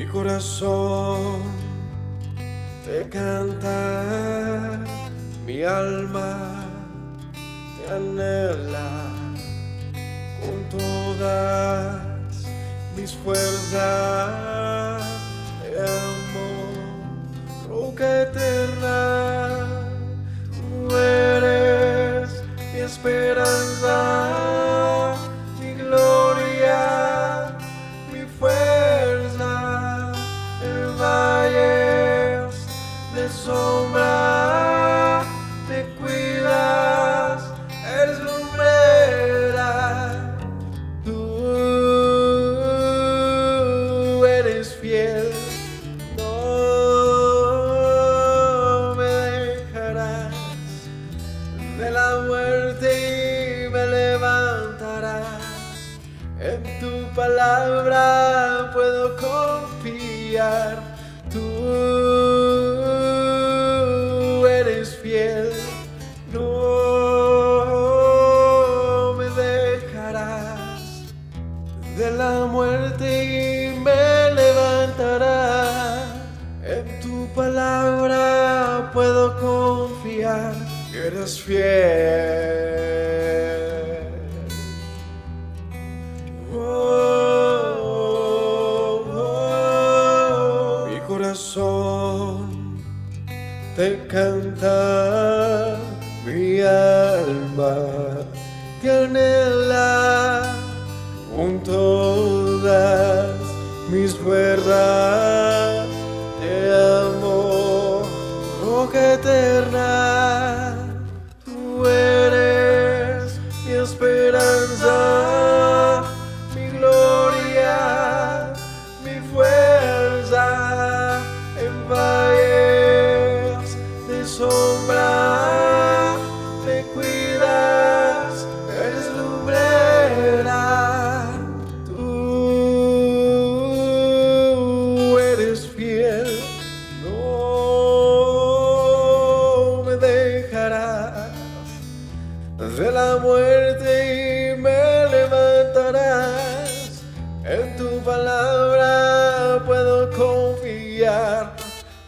Mi corazón te canta, mi alma te anhela con todas mis fuerzas. Te amo, roca eterna, tú eres mi esperanza, mi gloria, mi fuerza. En valles de sombra me cuidas, eres lumbrera. Tú eres fiel, no me dejarás de la muerte y me levantarás. En tu palabra puedo confiar. Tú eres fiel, no me dejarás de la muerte y me levantarás. En tu palabra puedo confiar. Eres fiel. Mi corazón te canta, mi alma te anhela con todas mis fuerzas. Te amo, roca eterna, tú eres mi esperanza, mi gloria, mi fuerza. En valles de sombra me cuidas, eres lumbrera. Tú eres fiel, no me dejarás de la muerte y me levantarás. En tu palabra puedo confiar.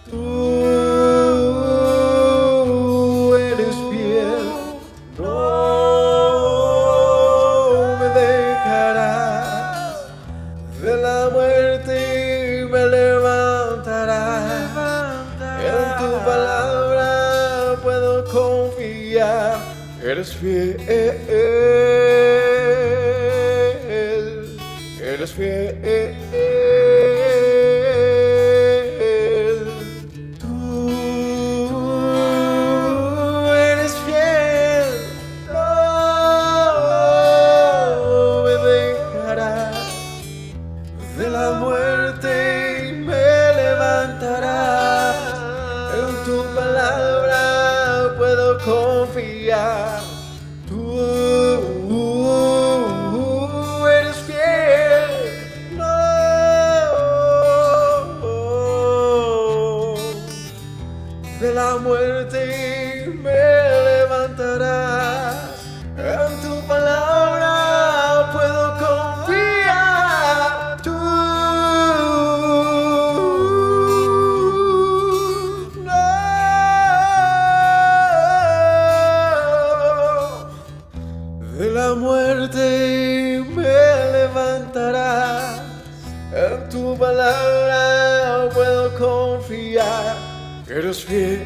Tú eres fiel, no me dejarás de la muerte y me levantarás. En tu palabra puedo confiar. Eres fiel, eres fiel. Tú eres fiel, no me dejarás de la muerte y me levantarás. En tu palabra puedo confiar. Tú eres fiel, no de la muerte y me levantarás. En tu palabra puedo confiar. Tú no de la muerte y me levantarás. En tu palabra puedo confiar. Eres fiel,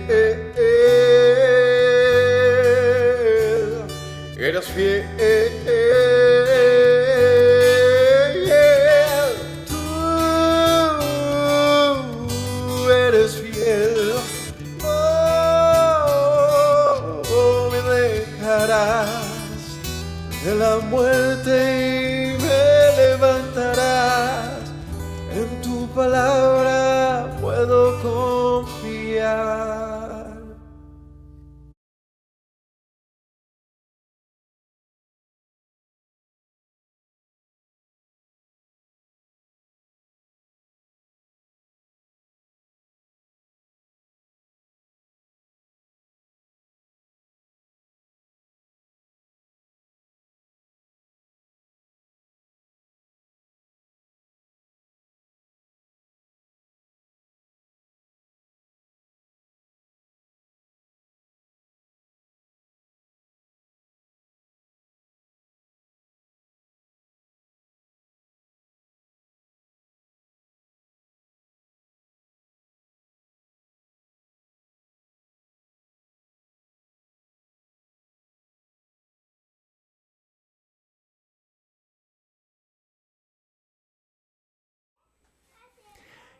eres fiel. Tú eres fiel, no me dejarás de la muerte y me levantarás. En tu palabra puedo confiar.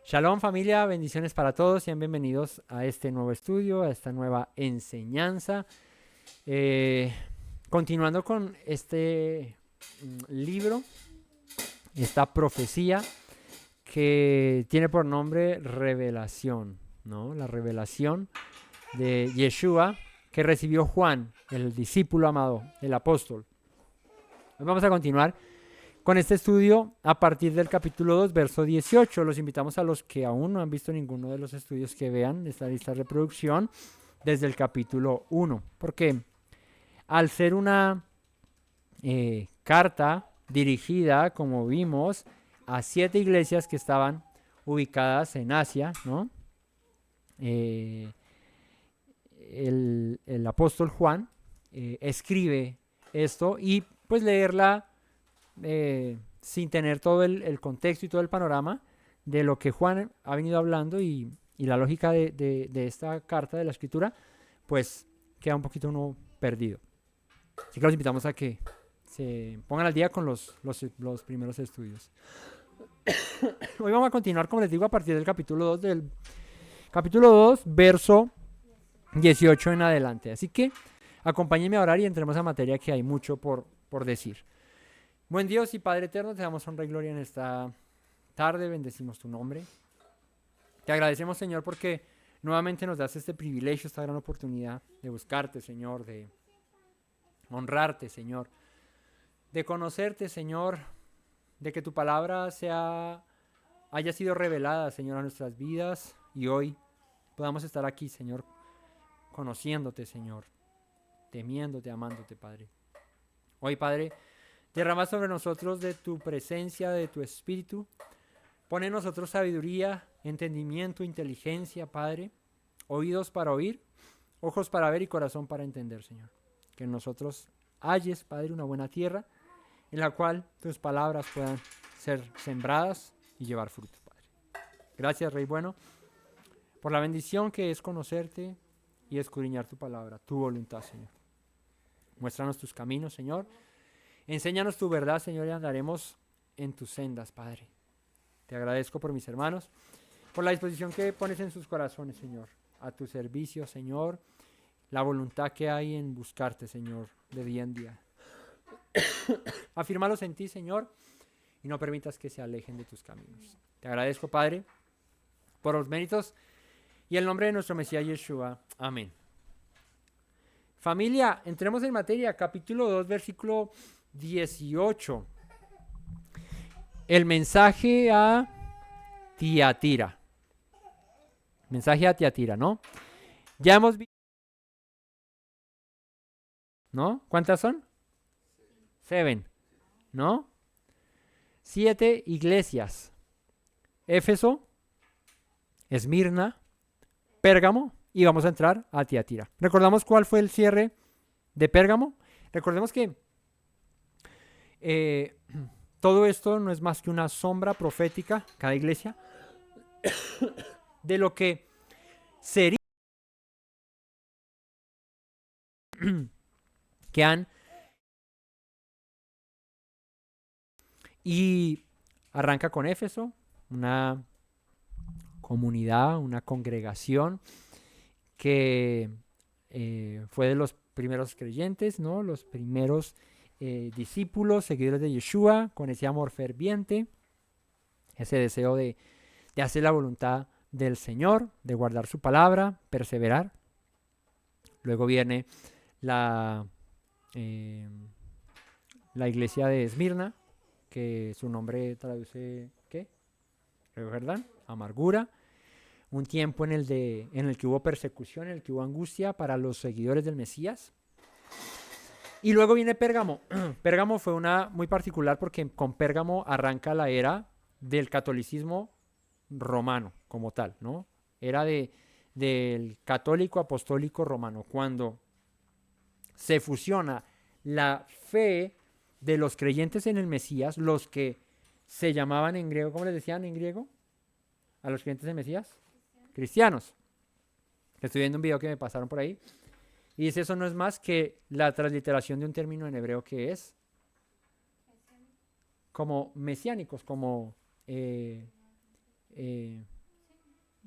Shalom familia, bendiciones para todos, sean bienvenidos a este nuevo estudio, a esta nueva enseñanza. Continuando con este libro, esta profecía que tiene por nombre Revelación, ¿no? La revelación de Yeshua que recibió Juan, el discípulo amado, el apóstol. Hoy vamos a continuar con este estudio a partir del capítulo 2, verso 18. Los invitamos a los que aún no han visto ninguno de los estudios que vean esta lista de reproducción desde el capítulo 1. Porque al ser una carta dirigida, como vimos, a 7 iglesias que estaban ubicadas en Asia, ¿no? El apóstol Juan escribe esto y pues leerla sin tener todo el contexto y todo el panorama de lo que Juan ha venido hablando y la lógica de esta carta de la escritura, pues queda un poquito uno perdido. Así que los invitamos a que se pongan al día con los primeros estudios. Hoy vamos a continuar, como les digo, a partir del capítulo 2, verso 18 en adelante. Así que acompáñenme a orar y entremos a materia, que hay mucho por decir. Buen Dios y Padre eterno, te damos honra y gloria en esta tarde, bendecimos tu nombre. Te agradecemos, Señor, porque nuevamente nos das este privilegio, esta gran oportunidad de buscarte, Señor, de honrarte, Señor, de conocerte, Señor, de que tu palabra haya sido revelada, Señor, a nuestras vidas y hoy podamos estar aquí, Señor, conociéndote, Señor, temiéndote, amándote, Padre. Hoy, Padre, derrama sobre nosotros de tu presencia, de tu espíritu. Pone en nosotros sabiduría, entendimiento, inteligencia, Padre. Oídos para oír, ojos para ver y corazón para entender, Señor. Que en nosotros halles, Padre, una buena tierra en la cual tus palabras puedan ser sembradas y llevar fruto, Padre. Gracias, Rey bueno, por la bendición que es conocerte y escudriñar tu palabra, tu voluntad, Señor. Muéstranos tus caminos, Señor. Enséñanos tu verdad, Señor, y andaremos en tus sendas, Padre. Te agradezco por mis hermanos, por la disposición que pones en sus corazones, Señor, a tu servicio, Señor, la voluntad que hay en buscarte, Señor, de día en día. Afírmalos en ti, Señor, y no permitas que se alejen de tus caminos. Te agradezco, Padre, por los méritos y el nombre de nuestro Mesías Yeshua. Amén. Familia, entremos en materia, capítulo 2, versículo 18. El mensaje a Tiatira. Mensaje a Tiatira, ¿no? Ya hemos visto, ¿no? ¿Cuántas son? 7, ¿no? 7 iglesias. Éfeso, Esmirna, Pérgamo y vamos a entrar a Tiatira. ¿Recordamos cuál fue el cierre de Pérgamo? Recordemos que todo esto no es más que una sombra profética, cada iglesia, de lo que sería que han. Y arranca con Éfeso, una comunidad, una congregación que fue de los primeros creyentes, ¿no? Los primeros discípulos, seguidores de Yeshua, con ese amor ferviente, ese deseo de hacer la voluntad del Señor, de guardar su palabra, perseverar. Luego viene la iglesia de Esmirna, que su nombre traduce, ¿qué? ¿Verdad? Amargura. Un tiempo en el que hubo persecución, en el que hubo angustia para los seguidores del Mesías. Y luego viene Pérgamo. Pérgamo fue una muy particular porque con Pérgamo arranca la era del catolicismo romano como tal, ¿no? Era del católico apostólico romano, cuando se fusiona la fe de los creyentes en el Mesías, los que se llamaban en griego, ¿cómo les decían en griego? A los creyentes en el Mesías, cristianos. Estoy viendo un video que me pasaron por ahí y dice, eso no es más que la transliteración de un término en hebreo que es como mesiánicos, como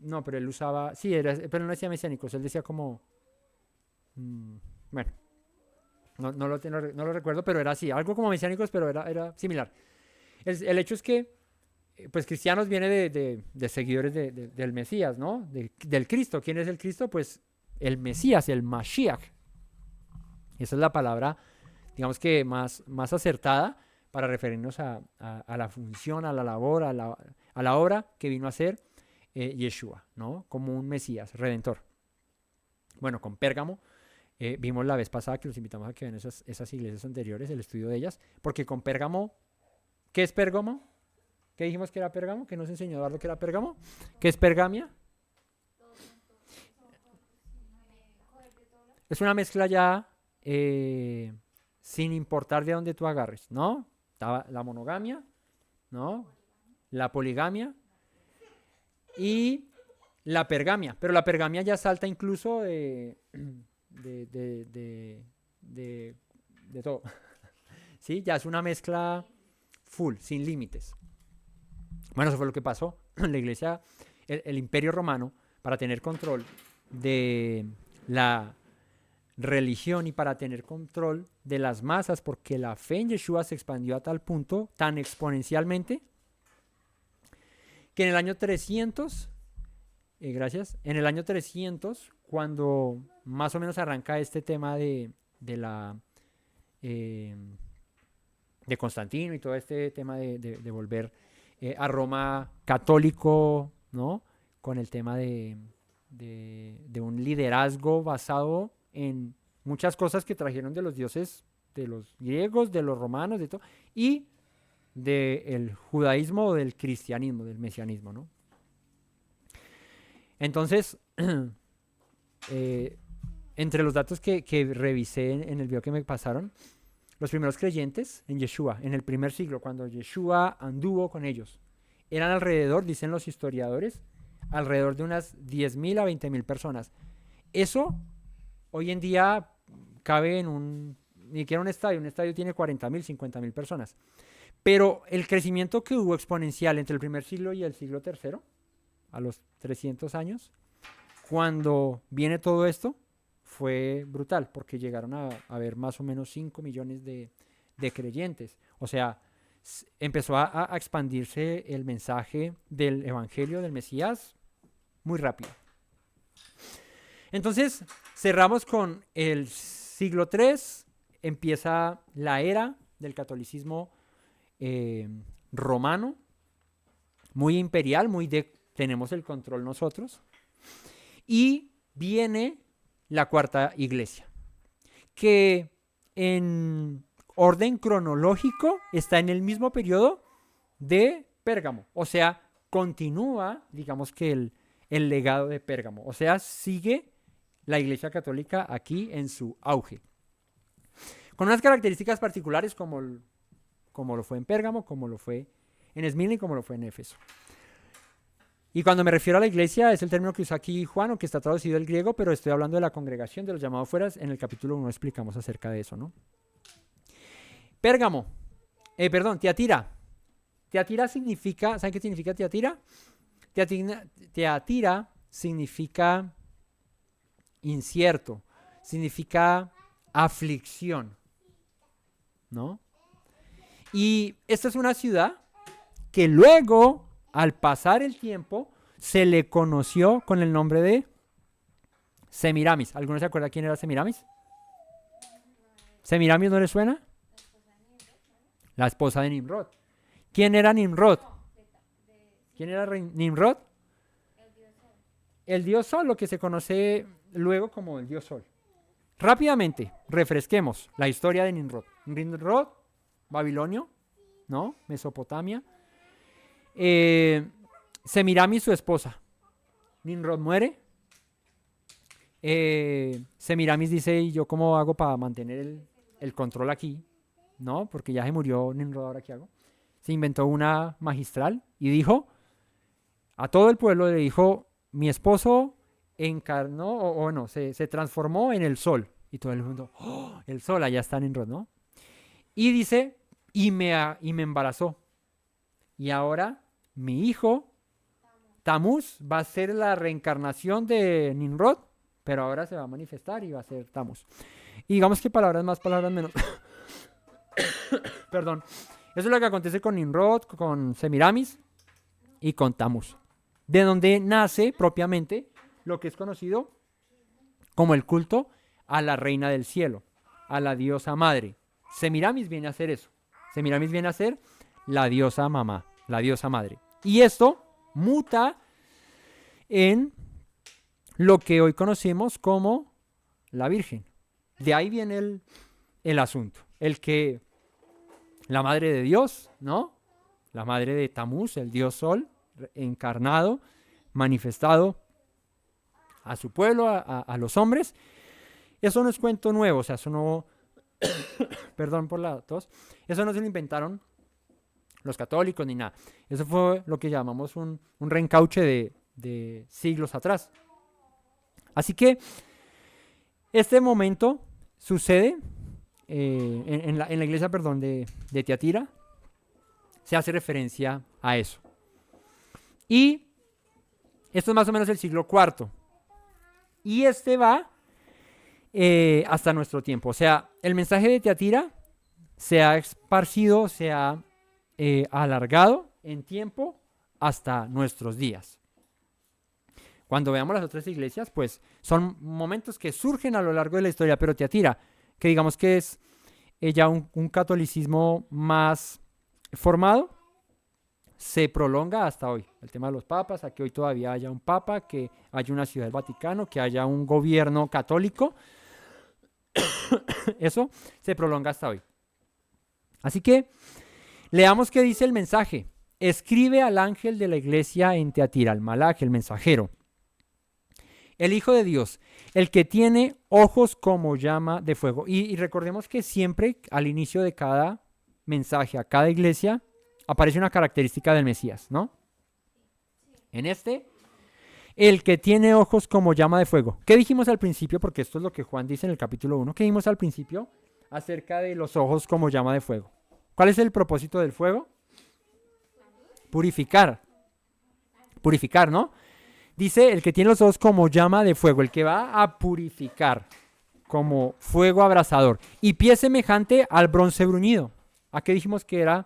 No, pero él usaba, sí, pero no decía mesiánicos, él decía como, bueno, no lo recuerdo, pero era así, algo como mesiánicos, pero era similar. El hecho es que, pues cristianos viene de seguidores del Mesías, ¿no? Del Cristo. ¿Quién es el Cristo? Pues el Mesías, el Mashiach. Esa es la palabra, digamos que más acertada para referirnos a la función, a la labor, a la obra que vino a hacer Yeshua, ¿no? Como un Mesías, redentor. Bueno, con Pérgamo vimos la vez pasada que los invitamos a que vean esas iglesias anteriores, el estudio de ellas, porque con Pérgamo, ¿qué es Pérgamo? ¿Qué dijimos que era Pérgamo? ¿Qué nos enseñó Eduardo que era Pérgamo? ¿Qué es Pergamia? Es una mezcla ya sin importar de dónde tú agarres, ¿no? Estaba la monogamia, ¿no? La poligamia y la pergamia. Pero la pergamia ya salta incluso de todo. ¿Sí? Ya es una mezcla full, sin límites. Bueno, eso fue lo que pasó. La iglesia, el imperio romano, para tener control de la religión y para tener control de las masas, porque la fe en Yeshua se expandió a tal punto, tan exponencialmente, que en el año 300, en el año 300, cuando más o menos arranca este tema de Constantino y todo este tema de volver a Roma católico, ¿no? Con el tema de un liderazgo basado en muchas cosas que trajeron de los dioses de los griegos, de los romanos, de todo, y del judaísmo o del cristianismo, del mesianismo, ¿no? Entonces, entre los datos que revisé en el video que me pasaron, los primeros creyentes en Yeshua, en el primer siglo, cuando Yeshua anduvo con ellos, eran alrededor, dicen los historiadores, alrededor de unas 10.000 a 20.000 personas. Eso hoy en día cabe en ni siquiera un estadio tiene 40.000, 50.000 personas. Pero el crecimiento que hubo exponencial entre el primer siglo y el siglo tercero, a los 300 años, cuando viene todo esto, fue brutal, porque llegaron a haber más o menos 5 millones de creyentes. O sea, empezó a expandirse el mensaje del evangelio del Mesías muy rápido. Entonces, cerramos con el siglo III, empieza la era del catolicismo romano, muy imperial, tenemos el control nosotros, y viene la cuarta iglesia, que en orden cronológico está en el mismo periodo de Pérgamo, o sea, continúa, digamos que el legado de Pérgamo, o sea, sigue la iglesia católica aquí en su auge, con unas características particulares como lo fue en Pérgamo, como lo fue en Esmirna y como lo fue en Éfeso. Y cuando me refiero a la iglesia, es el término que usa aquí Juan, o que está traducido del griego, pero estoy hablando de la congregación, de los llamados fueras. En el capítulo 1 explicamos acerca de eso, ¿no? Pérgamo, Tiatira. Tiatira significa, ¿saben qué significa Tiatira? Tiatira significa incierto, significa aflicción, ¿no? Y esta es una ciudad que luego, al pasar el tiempo, se le conoció con el nombre de Semiramis. ¿Alguno se acuerda quién era Semiramis? ¿Semiramis no le suena? La esposa de Nimrod. ¿Quién era Nimrod? ¿Quién era Nimrod? El dios Sol, lo que se conoce luego como el dios Sol. Rápidamente, refresquemos la historia de Nimrod. Nimrod, babilonio, ¿no? Mesopotamia. Semiramis, su esposa. Nimrod muere. Semiramis dice, ¿y yo cómo hago para mantener el control aquí? ¿No? Porque ya se murió Nimrod, ¿ahora qué hago? Se inventó una magistral y dijo, a todo el pueblo le dijo, mi esposo encarnó, o no, se transformó en el sol. Y todo el mundo, ¡oh! El sol, allá está Nimrod, ¿no? Y dice, y me embarazó. Y ahora mi hijo Tamuz va a ser la reencarnación de Nimrod, pero ahora se va a manifestar y va a ser Tamuz. Y digamos que palabras más, palabras menos. Perdón. Eso es lo que acontece con Nimrod, con Semiramis y con Tamuz. De donde nace propiamente lo que es conocido como el culto a la reina del cielo, a la diosa madre. Semiramis viene a ser eso. Semiramis viene a ser la diosa mamá, la diosa madre. Y esto muta en lo que hoy conocemos como la Virgen. De ahí viene el asunto. El que la madre de Dios, ¿no? La madre de Tamuz, el dios sol, encarnado, manifestado a su pueblo, a los hombres. Eso no es cuento nuevo, o sea, eso no, perdón por la tos, eso no se lo inventaron los católicos ni nada. Eso fue lo que llamamos un reencauche de siglos atrás. Así que este momento sucede en la iglesia, perdón, de Tiatira. Se hace referencia a eso. Y esto es más o menos el siglo IV. Y este va hasta nuestro tiempo. O sea, el mensaje de Tiatira se ha esparcido, se ha alargado en tiempo hasta nuestros días. Cuando veamos las otras iglesias, pues son momentos que surgen a lo largo de la historia, pero Tiatira, que digamos que es ya un catolicismo más formado, se prolonga hasta hoy. El tema de los papas, a que hoy todavía haya un papa, que haya una ciudad del Vaticano, que haya un gobierno católico, eso se prolonga hasta hoy. Así que leamos qué dice el mensaje. Escribe al ángel de la iglesia en Tiatira, al Malach, el mensajero. El Hijo de Dios, el que tiene ojos como llama de fuego. Y recordemos que siempre al inicio de cada mensaje, a cada iglesia, aparece una característica del Mesías, ¿no? En este, el que tiene ojos como llama de fuego. ¿Qué dijimos al principio? Porque esto es lo que Juan dice en el capítulo 1. ¿Qué dijimos al principio acerca de los ojos como llama de fuego? ¿Cuál es el propósito del fuego? Purificar. Purificar, ¿no? Dice el que tiene los ojos como llama de fuego, el que va a purificar como fuego abrasador. Y pie semejante al bronce bruñido. ¿A qué dijimos que era?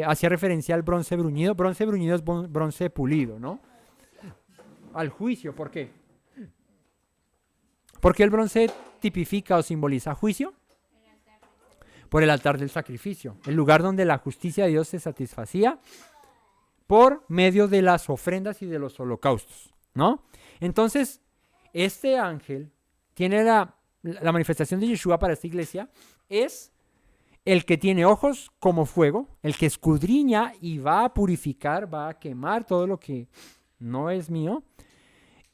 Hacía referencia al bronce bruñido. Bronce bruñido es bronce pulido, ¿no? Al juicio, ¿por qué? ¿Por qué el bronce tipifica o simboliza juicio? Por el altar del sacrificio, el lugar donde la justicia de Dios se satisfacía por medio de las ofrendas y de los holocaustos, ¿no? Entonces, este ángel tiene la manifestación de Yeshua para esta iglesia, es el que tiene ojos como fuego, el que escudriña y va a purificar, va a quemar todo lo que no es mío,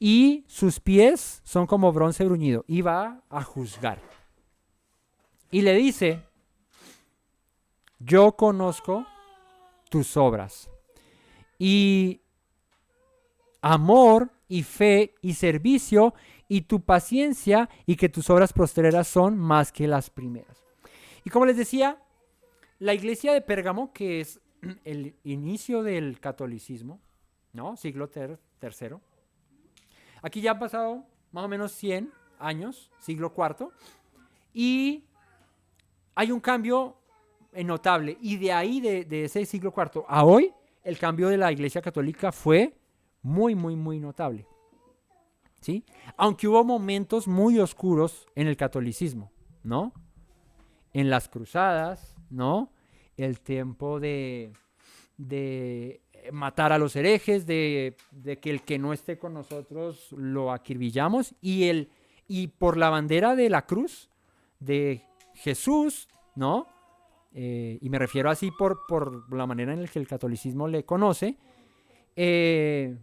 y sus pies son como bronce bruñido, y va a juzgar. Y le dice, yo conozco tus obras, y amor y fe y servicio y tu paciencia y que tus obras postreras son más que las primeras. Y como les decía, la iglesia de Pérgamo, que es el inicio del catolicismo, ¿no? Siglo III. Aquí ya han pasado más o menos 100 años, siglo IV, y hay un cambio notable. Y de ahí, de ese siglo IV a hoy, el cambio de la iglesia católica fue muy, muy, muy notable, ¿sí? Aunque hubo momentos muy oscuros en el catolicismo, ¿no? En las cruzadas, ¿no? El tiempo de matar a los herejes, de que el que no esté con nosotros lo acribillamos, y por la bandera de la cruz de Jesús, ¿no? Y me refiero así por la manera en la que el catolicismo le conoce,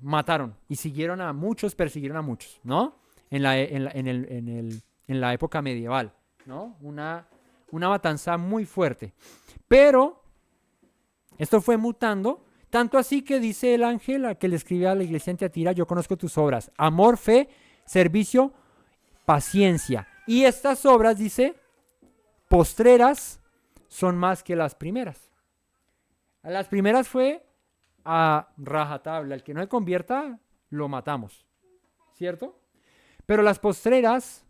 mataron y siguieron a muchos, persiguieron a muchos, ¿no? En la época medieval, ¿no? Una matanza muy fuerte. Pero esto fue mutando, tanto así que dice el ángel a que le escribe a la iglesia en Tiatira, yo conozco tus obras, amor, fe, servicio, paciencia. Y estas obras, dice, postreras, son más que las primeras. Las primeras fue a rajatabla. El que no se convierta, lo matamos, ¿cierto? Pero las postreras,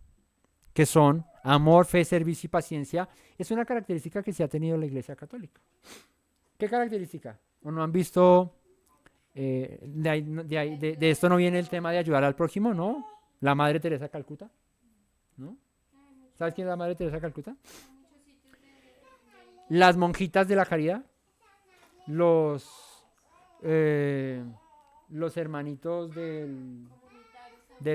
que son amor, fe, servicio y paciencia, es una característica que sí ha tenido la Iglesia Católica. ¿Qué característica? ¿O no han visto, de esto no viene el tema de ayudar al prójimo, ¿no? La Madre Teresa de Calcuta, ¿no? ¿Sabes quién es la Madre Teresa de Calcuta? Las monjitas de la caridad, los hermanitos del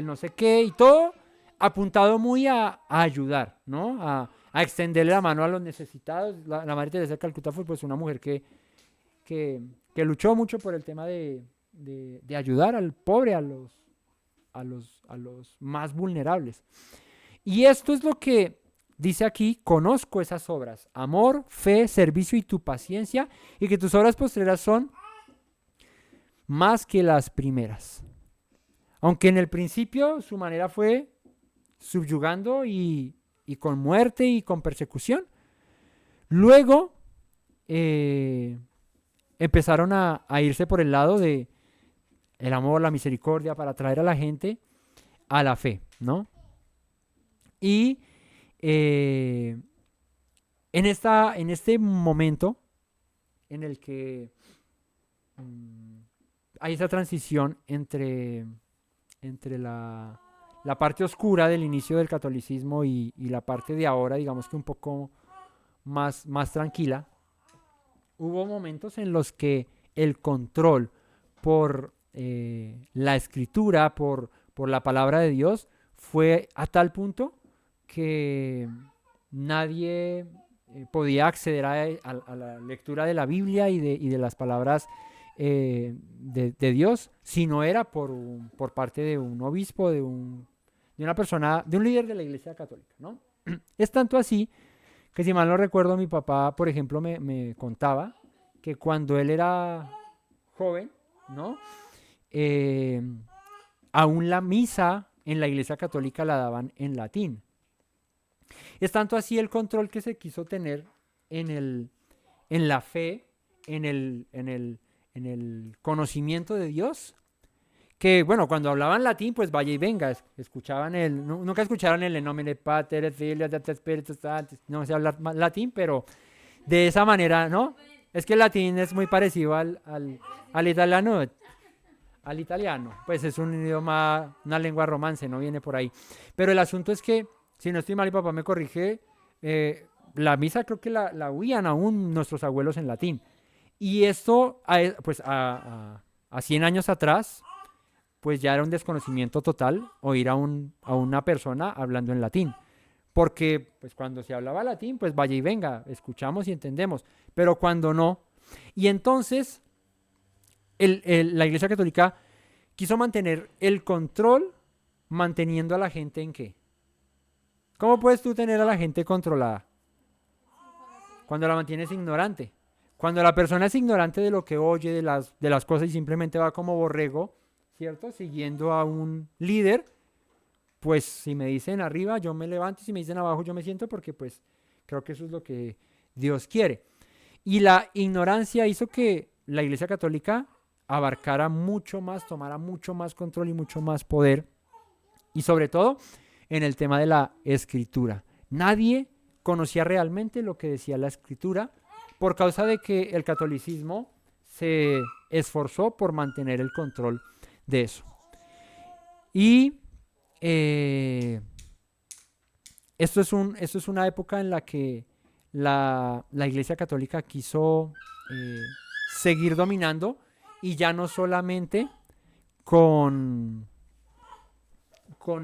no sé qué y todo apuntado muy a ayudar, ¿no? A extenderle la mano a los necesitados. La Madre Teresa de Calcuta fue pues una mujer que luchó mucho por el tema de ayudar al pobre, a los más vulnerables. Y esto es lo que dice aquí: conozco esas obras, amor, fe, servicio y tu paciencia, y que tus obras postreras son más que las primeras. Aunque en el principio su manera fue subyugando y con muerte y con persecución, luego empezaron a irse por el lado de el amor, la misericordia, para traer a la gente a la fe, ¿no? Y en este momento en el que hay esa transición entre la parte oscura del inicio del catolicismo y la parte de ahora, digamos que un poco más tranquila, hubo momentos en los que el control por la escritura, por la palabra de Dios, fue a tal punto que nadie podía acceder a la lectura de la Biblia y de las palabras de Dios, si no era por parte de un obispo, de una persona, de un líder de la Iglesia Católica, ¿no? Es tanto así que, si mal no recuerdo, mi papá, por ejemplo, me contaba que cuando él era joven, ¿no? Aún la misa en la Iglesia Católica la daban en latín. Es tanto así el control que se quiso tener en la fe, en el conocimiento de Dios, que, bueno, cuando hablaban latín, pues vaya y venga, escuchaban nunca escucharon el nomine Pater et Filio et Spiritus Sanctus, no sé hablar latín, pero de esa manera, ¿no? Es que el latín es muy parecido al italiano, pues es un idioma, una lengua romance, no viene por ahí. Pero el asunto es que, si no estoy mal, mi papá me corrige, la misa creo que la oían aún nuestros abuelos en latín. Y esto, pues a 100 años atrás, pues ya era un desconocimiento total oír a una persona hablando en latín. Porque pues cuando se hablaba latín, pues vaya y venga, escuchamos y entendemos. Pero cuando no. Y entonces, la Iglesia Católica quiso mantener el control, manteniendo a la gente ¿en qué? ¿Cómo puedes tú tener a la gente controlada? Cuando la mantienes ignorante. Cuando la persona es ignorante de lo que oye, de las cosas, y simplemente va como borrego, ¿cierto? Siguiendo a un líder, pues si me dicen arriba, yo me levanto, y si me dicen abajo, yo me siento, porque pues creo que eso es lo que Dios quiere. Y la ignorancia hizo que la Iglesia Católica abarcara mucho más, tomara mucho más control y mucho más poder, y sobre todo en el tema de la escritura. Nadie conocía realmente lo que decía la escritura, por causa de que el catolicismo se esforzó por mantener el control de eso. Y esto es una época en la que la Iglesia Católica quiso seguir dominando, y ya no solamente con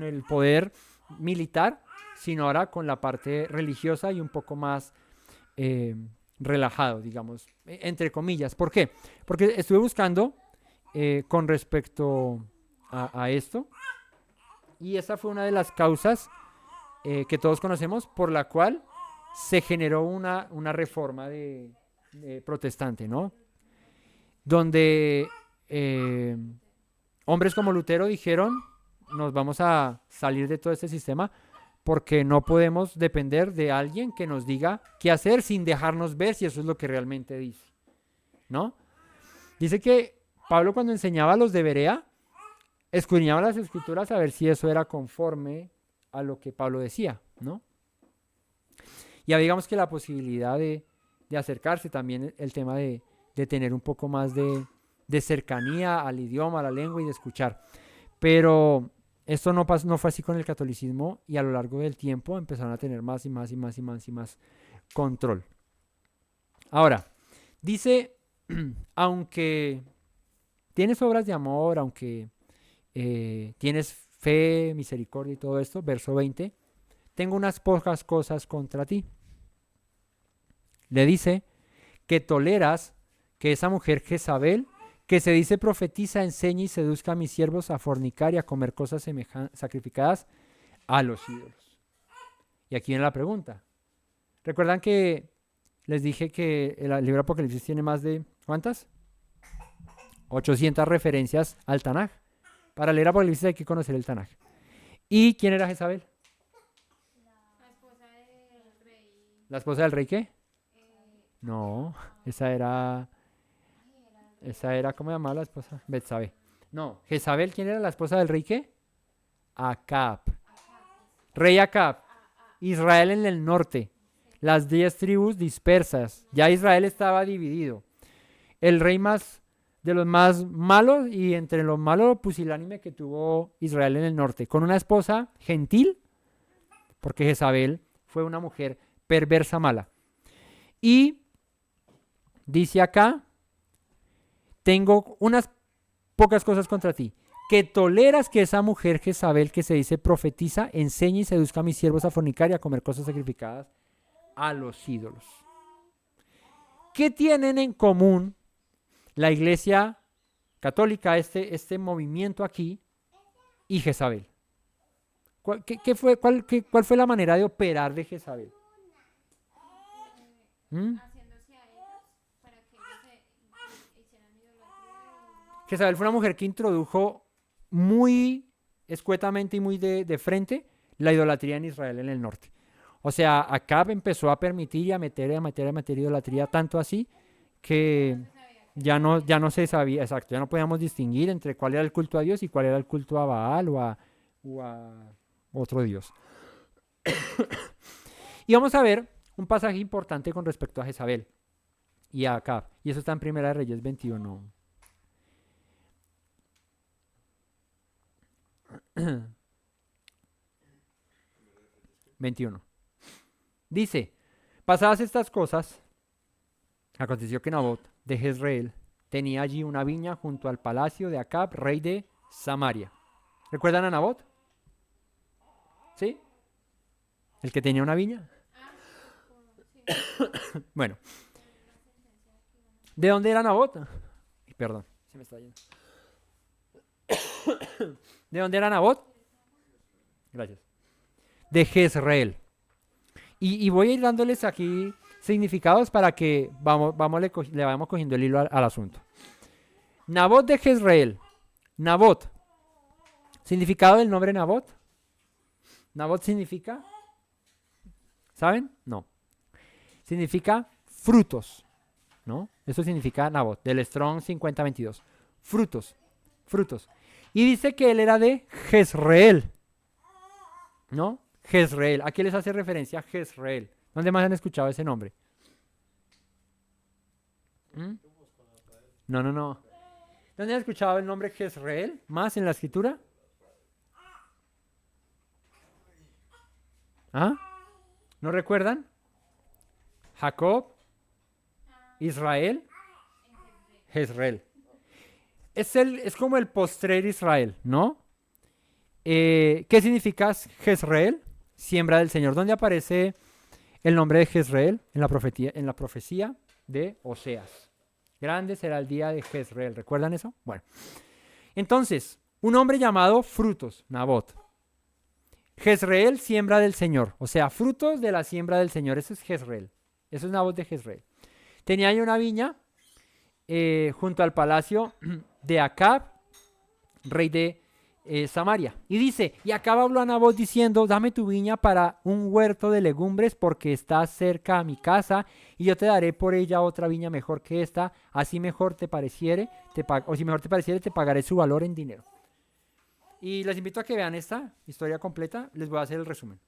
el poder militar, sino ahora con la parte religiosa y un poco más relajado, digamos, entre comillas. ¿Por qué? Porque estuve buscando con respecto a esto, y esa fue una de las causas que todos conocemos por la cual se generó una reforma de protestante, ¿no? Donde hombres como Lutero dijeron: nos vamos a salir de todo este sistema, porque no podemos depender de alguien que nos diga qué hacer sin dejarnos ver si eso es lo que realmente dice, ¿no? Dice que Pablo cuando enseñaba a los de Berea, escudriñaba las escrituras a ver si eso era conforme a lo que Pablo decía, ¿no? Y digamos que la posibilidad de acercarse también el tema de tener un poco más de cercanía al idioma, a la lengua y de escuchar. Pero esto no fue así con el catolicismo y a lo largo del tiempo empezaron a tener más y más y más y más y más control. Ahora, dice, aunque tienes obras de amor, aunque tienes fe, misericordia y todo esto, verso 20, tengo unas pocas cosas contra ti. Le dice que toleras que esa mujer Jezabel, que se dice profetiza, enseñe y seduzca a mis siervos a fornicar y a comer cosas sacrificadas a los ídolos. Y aquí viene la pregunta. ¿Recuerdan que les dije que el libro de Apocalipsis tiene más de, ¿cuántas? 800 referencias al Tanaj. Para leer Apocalipsis hay que conocer el Tanaj. ¿Y quién era Jezabel? La esposa del rey. ¿La esposa del rey qué? No, esa era, ¿cómo se llamaba la esposa? Betsabé. No, Jezabel, ¿quién era la esposa del rey qué? Acab. Rey Acab. Israel en el norte. Las 10 tribus dispersas. Ya Israel estaba dividido. El rey de los más malos y entre los malos pusilánime que tuvo Israel en el norte. Con una esposa gentil, porque Jezabel fue una mujer perversa mala. Y dice acá, tengo unas pocas cosas contra ti, que toleras que esa mujer Jezabel que se dice profetiza, enseñe y seduzca a mis siervos a fornicar y a comer cosas sacrificadas a los ídolos. ¿Qué tienen en común la iglesia católica, este movimiento aquí, y Jezabel? ¿Cuál fue la manera de operar de Jezabel? Haciéndose a ellos para que ellos hicieran idolatría. Jezabel fue una mujer que introdujo muy escuetamente y muy de frente la idolatría en Israel en el norte. O sea, Acab empezó a permitir y a meter idolatría tanto así que ya no se sabía, exacto, ya no podíamos distinguir entre cuál era el culto a Dios y cuál era el culto a Baal o a otro Dios. Y vamos a ver un pasaje importante con respecto a Jezabel y a Acab. Y eso está en Primera de Reyes 21. Dice, pasadas estas cosas, aconteció que Nabot de Jezreel tenía allí una viña junto al palacio de Acab, rey de Samaria. ¿Recuerdan a Nabot? ¿Sí? El que tenía una viña. Bueno, ¿de dónde era Nabot? Perdón, se me está yendo. ¿De dónde era Nabot? Gracias. De Jezreel. Y voy a ir dándoles aquí significados para que le vayamos cogiendo el hilo al asunto. Nabot de Jezreel. Nabot. ¿Significado del nombre Nabot? Nabot significa, ¿saben? No. Significa frutos, ¿no? Eso significa Nabot, del Strong 5022. Frutos. Y dice que él era de Jezreel, ¿no? Jezreel. ¿A qué les hace referencia Jezreel? ¿Dónde más han escuchado ese nombre? No. ¿Dónde han escuchado el nombre Jezreel? ¿Más en la escritura? ¿Ah? ¿No recuerdan? Jacob, Israel, Jezreel. Es como el postrer Israel, ¿no? ¿Qué significa Jezreel? Siembra del Señor. ¿Dónde aparece el nombre de Jezreel? En la profecía de Oseas. Grande será el día de Jezreel. ¿Recuerdan eso? Bueno. Entonces, un hombre llamado frutos, Nabot. Jezreel, siembra del Señor. O sea, frutos de la siembra del Señor. Eso es Jezreel. Eso es Nabot de Jezreel. Tenía ahí una viña junto al palacio de Acab, rey de Samaria. Y dice, y Acab habló a Nabot diciendo, dame tu viña para un huerto de legumbres porque está cerca a mi casa y yo te daré por ella otra viña mejor que esta, así mejor te pareciere, o si mejor te pareciere te pagaré su valor en dinero. Y les invito a que vean esta historia completa, les voy a hacer el resumen.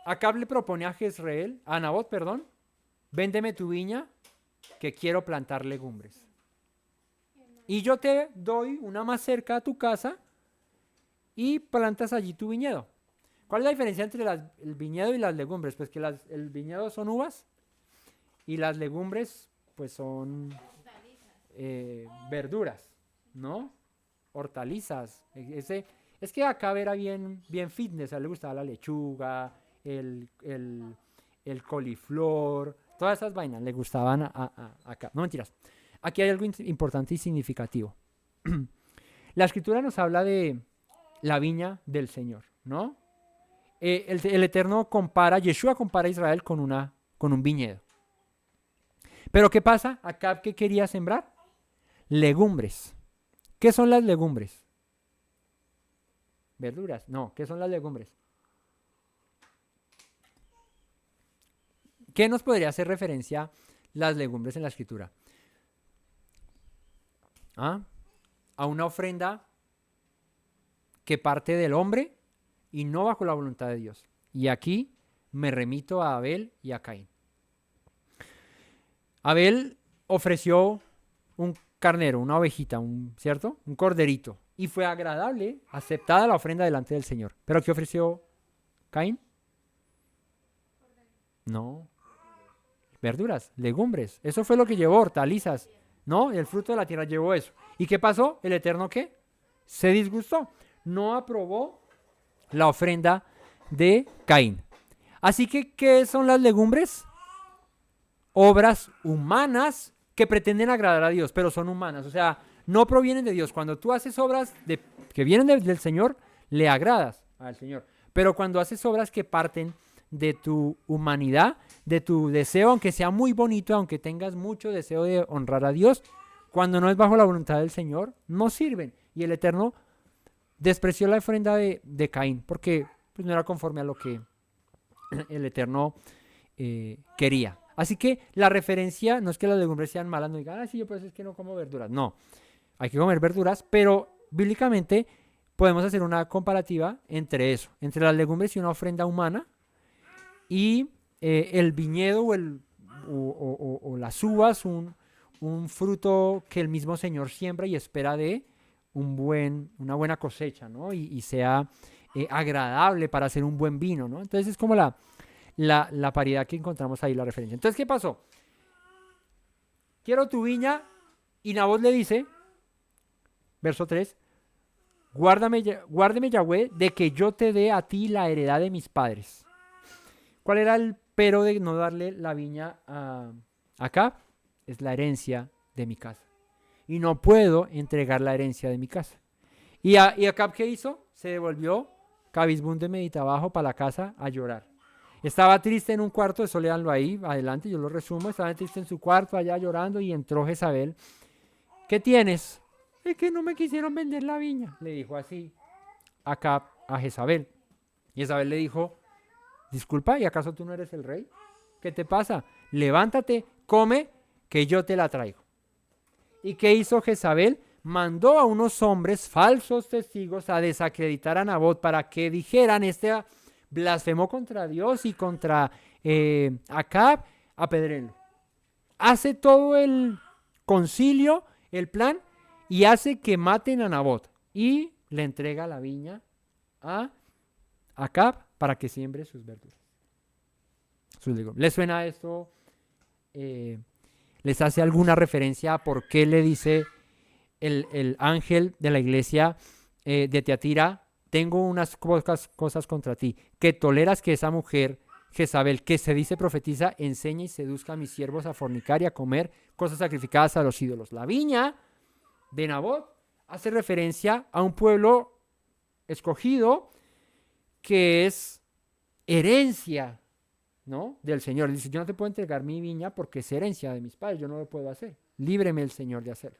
Acab le propone a Nabot, véndeme tu viña que quiero plantar legumbres. Y yo te doy una más cerca a tu casa y plantas allí tu viñedo. ¿Cuál es la diferencia entre el viñedo y las legumbres? Pues que el viñedo son uvas y las legumbres pues son verduras, ¿no? Hortalizas. Es que acá era bien fitness, a él le gustaba la lechuga, el coliflor, todas esas vainas le gustaban acá. No, mentiras. Aquí hay algo importante y significativo. La escritura nos habla de la viña del Señor, ¿no? El Eterno Yeshua compara a Israel con un viñedo. Pero ¿qué pasa? Acab, ¿qué quería sembrar? Legumbres. ¿Qué son las legumbres? Verduras. No, ¿qué son las legumbres? ¿Qué nos podría hacer referencia las legumbres en la escritura? A una ofrenda que parte del hombre y no bajo la voluntad de Dios. Y aquí me remito a Abel y a Caín. Abel ofreció un carnero, una ovejita, ¿cierto? Un corderito. Y fue agradable, aceptada la ofrenda delante del Señor. ¿Pero qué ofreció Caín? No. Verduras, legumbres. Eso fue lo que llevó, hortalizas. ¿No? El fruto de la tierra llevó eso. ¿Y qué pasó? ¿El Eterno qué? Se disgustó. No aprobó la ofrenda de Caín. Así que, ¿qué son las legumbres? Obras humanas que pretenden agradar a Dios, pero son humanas. O sea, no provienen de Dios. Cuando tú haces obras que vienen del Señor, le agradas al Señor. Pero cuando haces obras que parten de tu humanidad, de tu deseo, aunque sea muy bonito, aunque tengas mucho deseo de honrar a Dios, cuando no es bajo la voluntad del Señor, no sirven. Y el Eterno despreció la ofrenda de Caín, porque pues, no era conforme a lo que el Eterno quería. Así que la referencia, no es que las legumbres sean malas, no digan, sí, yo pues es que no como verduras. No, hay que comer verduras, pero bíblicamente podemos hacer una comparativa entre eso, entre las legumbres y una ofrenda humana, y el viñedo o las uvas, un fruto que el mismo Señor siembra y espera de una buena cosecha, ¿no? Y sea agradable para hacer un buen vino, ¿no? Entonces es como la paridad que encontramos ahí, la referencia. Entonces, ¿qué pasó? Quiero tu viña, y Nabot le dice, verso 3, guárdeme Yahweh de que yo te dé a ti la heredad de mis padres. ¿Cuál era el pero de no darle la viña a Acab? Es la herencia de mi casa. Y no puedo entregar la herencia de mi casa. ¿Y Acab qué hizo? Se devolvió cabizbundo de medita abajo para la casa a llorar. Estaba triste en un cuarto, eso léanlo ahí, adelante, yo lo resumo. Estaba triste en su cuarto, allá llorando, y entró Jezabel. ¿Qué tienes? Es que no me quisieron vender la viña, le dijo así Acab a Jezabel. Y Jezabel le dijo, disculpa, ¿y acaso tú no eres el rey? ¿Qué te pasa? Levántate, come, que yo te la traigo. ¿Y qué hizo Jezabel? Mandó a unos hombres, falsos testigos, a desacreditar a Nabot para que dijeran, blasfemó contra Dios y contra Acab, apedréenlo. Hace todo el concilio, el plan, y hace que maten a Nabot. Y le entrega la viña a Acab para que siembre sus verduras. ¿Les suena esto? ¿Les hace alguna referencia a por qué le dice el ángel de la iglesia de Tiatira, tengo unas pocas cosas contra ti, que toleras que esa mujer, Jezabel, que se dice profetiza, enseñe y seduzca a mis siervos a fornicar y a comer cosas sacrificadas a los ídolos? La viña de Nabot hace referencia a un pueblo escogido que es herencia, ¿no?, del Señor. Dice, yo no te puedo entregar mi viña porque es herencia de mis padres, yo no lo puedo hacer. Líbreme el Señor de hacerlo.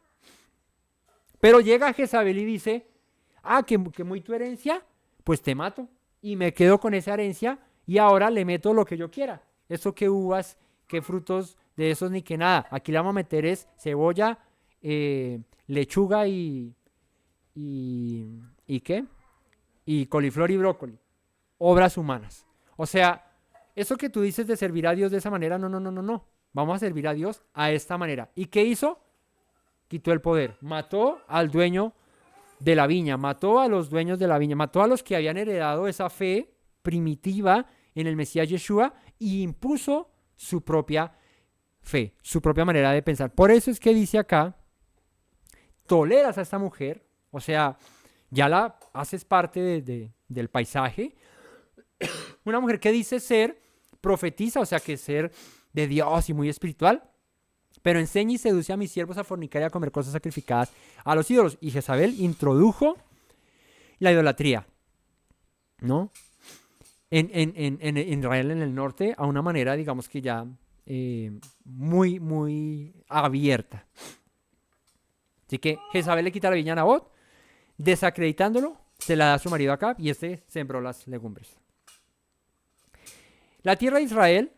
Pero llega Jezabel y dice, que muy tu herencia, pues te mato y me quedo con esa herencia y ahora le meto lo que yo quiera. Eso que uvas, que frutos de esos ni que nada. Aquí le vamos a meter es cebolla, lechuga ¿y qué? Y coliflor y brócoli. Obras humanas. O sea, eso que tú dices de servir a Dios de esa manera, no. Vamos a servir a Dios a esta manera. ¿Y qué hizo? Quitó el poder. Mató al dueño de la viña, mató a los dueños de la viña, mató a los que habían heredado esa fe primitiva en el Mesías Yeshua y impuso su propia fe, su propia manera de pensar. Por eso es que dice acá, toleras a esta mujer, o sea, ya la haces parte del paisaje. Una mujer que dice ser profetiza, o sea, que ser de Dios y muy espiritual, pero enseña y seduce a mis siervos a fornicar y a comer cosas sacrificadas a los ídolos. Y Jezabel introdujo la idolatría, ¿no? En Israel, en el norte, a una manera, digamos que ya muy, muy abierta. Así que Jezabel le quita la viña a Nabot, desacreditándolo, se la da a su marido Acab y este sembró las legumbres. La tierra de Israel,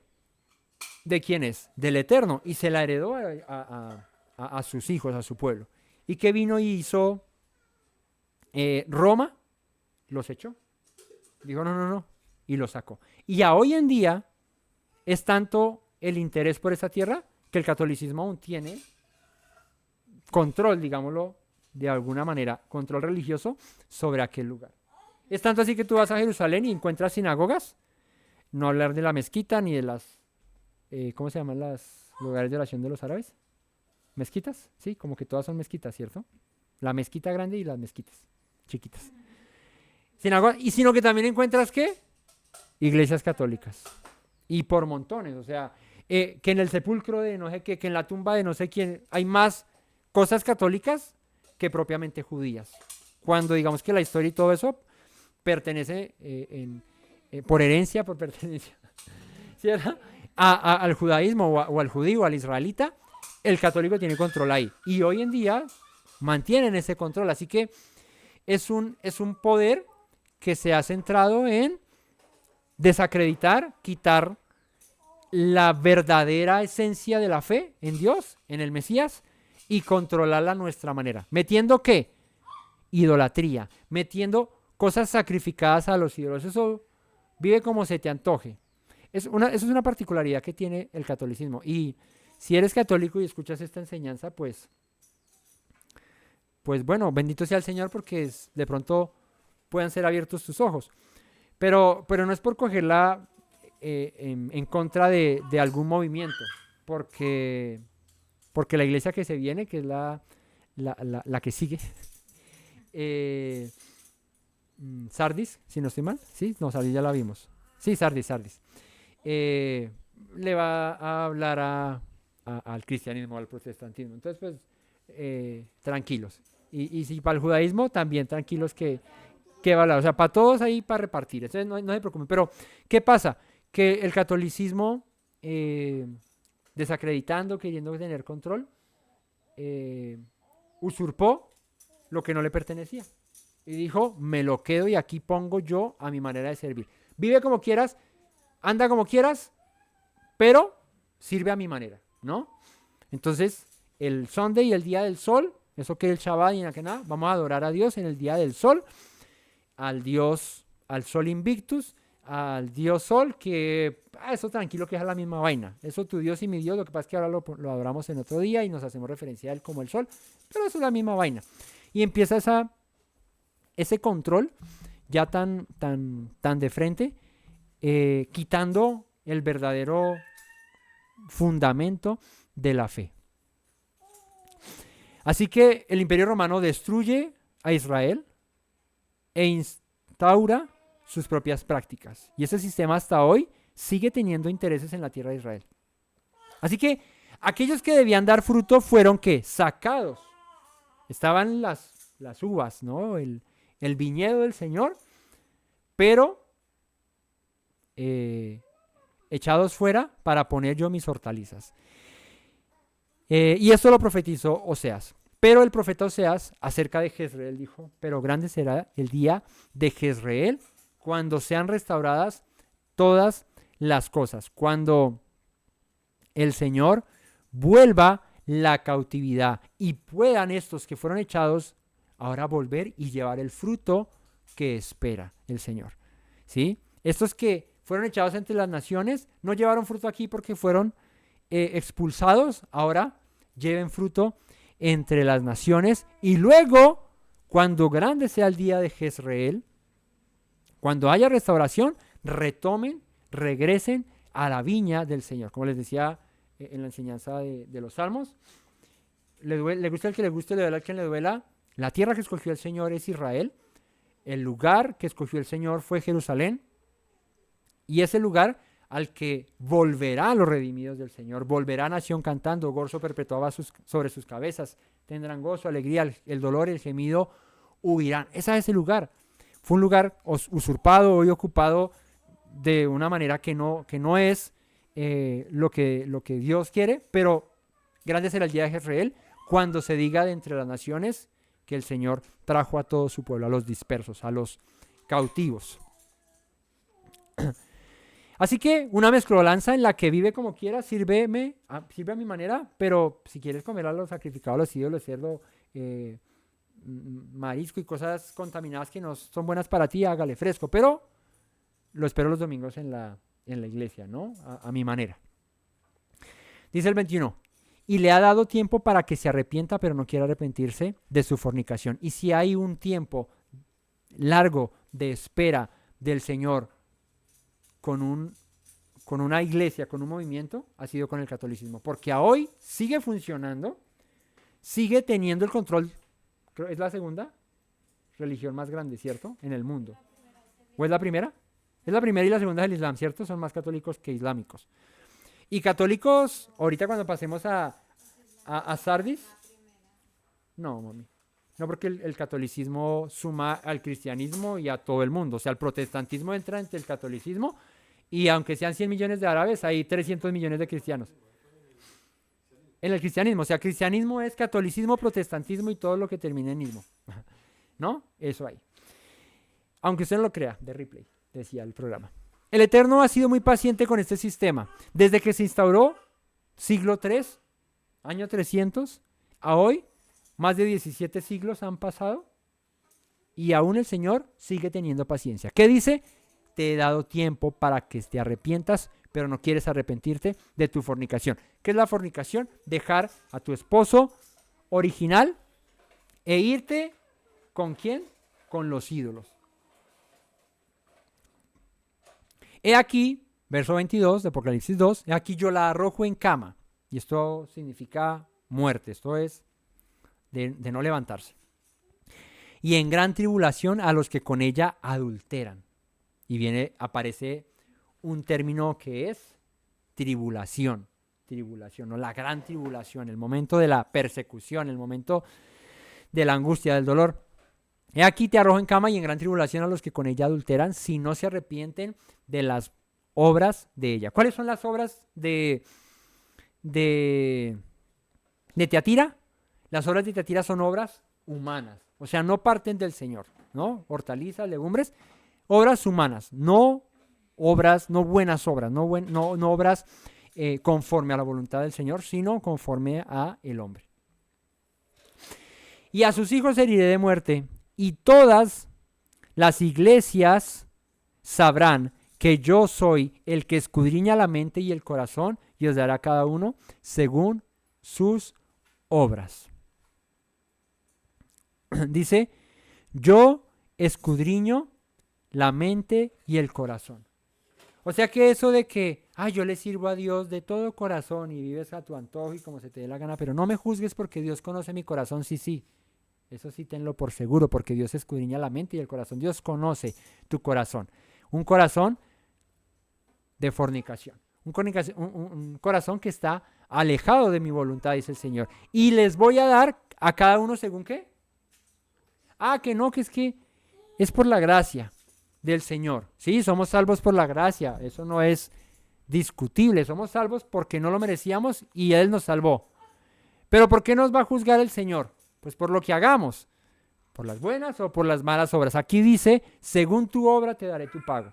¿de quién es? Del Eterno, y se la heredó a sus hijos, a su pueblo. ¿Y qué vino y hizo Roma? Los echó. Dijo, no, y los sacó. Y a hoy en día es tanto el interés por esa tierra que el catolicismo aún tiene control, digámoslo de alguna manera, control religioso sobre aquel lugar. Es tanto así que tú vas a Jerusalén y encuentras sinagogas, no hablar de la mezquita ni de las ¿cómo se llaman los lugares de oración de los árabes? ¿Mezquitas? Sí, como que todas son mezquitas, ¿cierto? La mezquita grande y las mezquitas chiquitas. Y sino que también encuentras, ¿qué? Iglesias católicas. Y por montones, o sea, que en el sepulcro de no sé qué, que en la tumba de no sé quién, hay más cosas católicas que propiamente judías. Cuando digamos que la historia y todo eso pertenece por herencia, por pertenencia, ¿cierto? Al judaísmo o al judío, al israelita, el católico tiene control ahí. Y hoy en día mantienen ese control. Así que es un poder que se ha centrado en desacreditar, quitar la verdadera esencia de la fe en Dios, en el Mesías, y controlarla a nuestra manera. ¿Metiendo qué? Idolatría. Metiendo cosas sacrificadas a los ídolos. Eso vive como se te antoje. Eso es una particularidad que tiene el catolicismo. Y si eres católico y escuchas esta enseñanza, pues bueno, bendito sea el Señor porque de pronto puedan ser abiertos tus ojos. Pero no es por cogerla en contra de algún movimiento, porque la iglesia que se viene, que es la que sigue, Sardis, si no estoy mal, ¿sí? No, Sardis ya la vimos. Sí, Sardis. Le va a hablar al cristianismo, al protestantismo. Entonces, pues, tranquilos. Y si para el judaísmo, también tranquilos que va a hablar. O sea, para todos ahí para repartir. Entonces, no se preocupen. Pero, ¿qué pasa? Que el catolicismo, desacreditando, queriendo tener control, usurpó lo que no le pertenecía. Y dijo, me lo quedo y aquí pongo yo a mi manera de servir. Vive como quieras, anda como quieras, pero sirve a mi manera, ¿no? Entonces, el Sunday, el día del sol, eso que es el Shabbat y nada, vamos a adorar a Dios en el día del sol, al sol Invictus, al Dios Sol, que eso tranquilo que es la misma vaina. Eso tu Dios y mi Dios, lo que pasa es que ahora lo adoramos en otro día y nos hacemos referencia a él como el sol, pero eso es la misma vaina. Y empieza ese control ya tan de frente, quitando el verdadero fundamento de la fe. Así que el Imperio Romano destruye a Israel e instaura sus propias prácticas. Y ese sistema hasta hoy sigue teniendo intereses en la tierra de Israel. Así que aquellos que debían dar fruto fueron ¿qué? Sacados. Estaban las uvas, ¿no? El viñedo del Señor, pero echados fuera para poner yo mis hortalizas. Y esto lo profetizó Oseas. Pero el profeta Oseas acerca de Jezreel dijo, pero grande será el día de Jezreel cuando sean restauradas todas las cosas, cuando el Señor vuelva la cautividad y puedan estos que fueron echados ahora volver y llevar el fruto que espera el Señor. ¿Sí? Estos que fueron echados entre las naciones no llevaron fruto aquí porque fueron expulsados, ahora lleven fruto entre las naciones y luego, cuando grande sea el día de Jezreel, cuando haya restauración, retomen, regresen a la viña del Señor. Como les decía en la enseñanza de los Salmos, le gusta al que le guste, le duela al que le duela. La tierra que escogió el Señor es Israel. El lugar que escogió el Señor fue Jerusalén. Y ese lugar al que volverá los redimidos del Señor. Volverá nación cantando, gozo perpetuaba sobre sus cabezas. Tendrán gozo, alegría, el dolor y el gemido huirán. Ese es el lugar. Fue un lugar usurpado, hoy ocupado de una manera que no es lo que Dios quiere, pero grande será el día de Jezreel cuando se diga de entre las naciones que el Señor trajo a todo su pueblo, a los dispersos, a los cautivos. Así que una mezcolanza en la que vive como quiera, sirve a mi manera, pero si quieres comer a los sacrificados, los ídolos, cerdo, marisco y cosas contaminadas que no son buenas para ti, hágale fresco, pero lo espero los domingos en la iglesia, ¿no? A mi manera. Dice el 21, y le ha dado tiempo para que se arrepienta, pero no quiere arrepentirse de su fornicación. Y si hay un tiempo largo de espera del Señor con una iglesia, con un movimiento, ha sido con el catolicismo, porque a hoy sigue funcionando, sigue teniendo el control. Creo es la segunda religión más grande, ¿cierto? En el mundo. ¿O es la primera? Es la primera y la segunda del Islam, ¿cierto? Son más católicos que islámicos. Y católicos, ahorita cuando pasemos a Sardis, no, mami. No, porque el catolicismo suma al cristianismo y a todo el mundo. O sea, el protestantismo entra entre el catolicismo y aunque sean 100 millones de árabes, hay 300 millones de cristianos. En el cristianismo, o sea, cristianismo es catolicismo, protestantismo y todo lo que termine en ismo. ¿No? Eso hay. Aunque usted no lo crea, de replay, decía el programa. El Eterno ha sido muy paciente con este sistema. Desde que se instauró, siglo III, año 300, a hoy, más de 17 siglos han pasado y aún el Señor sigue teniendo paciencia. ¿Qué dice? Te he dado tiempo para que te arrepientas, pero no quieres arrepentirte de tu fornicación. ¿Qué es la fornicación? Dejar a tu esposo original e irte ¿con quién? Con los ídolos. He aquí, verso 22 de Apocalipsis 2, he aquí yo la arrojo en cama. Y esto significa muerte, esto es de no levantarse. Y en gran tribulación a los que con ella adulteran. Y aparece un término que es tribulación. Tribulación, ¿no? La gran tribulación, el momento de la persecución, el momento de la angustia, del dolor. He aquí te arrojo en cama y en gran tribulación a los que con ella adulteran, si no se arrepienten de las obras de ella. ¿Cuáles son las obras de Tiatira? Las obras de Tiatira son obras humanas, o sea, no parten del Señor, ¿no? Hortalizas, legumbres, obras humanas, no buenas obras, no obras conforme a la voluntad del Señor, sino conforme a el hombre. Y a sus hijos heriré de muerte, y todas las iglesias sabrán que yo soy el que escudriña la mente y el corazón, y os dará a cada uno según sus obras. Dice, yo escudriño la mente y el corazón. O sea que eso de que, yo le sirvo a Dios de todo corazón y vives a tu antojo y como se te dé la gana, pero no me juzgues porque Dios conoce mi corazón, sí. Eso sí tenlo por seguro, porque Dios escudriña la mente y el corazón. Dios conoce tu corazón. Un corazón de fornicación. Un corazón que está alejado de mi voluntad, dice el Señor. Y les voy a dar a cada uno según qué. Que es por la gracia del Señor. Sí, somos salvos por la gracia. Eso no es discutible. Somos salvos porque no lo merecíamos y Él nos salvó. Pero ¿por qué nos va a juzgar el Señor? Pues por lo que hagamos, por las buenas o por las malas obras. Aquí dice, según tu obra te daré tu pago.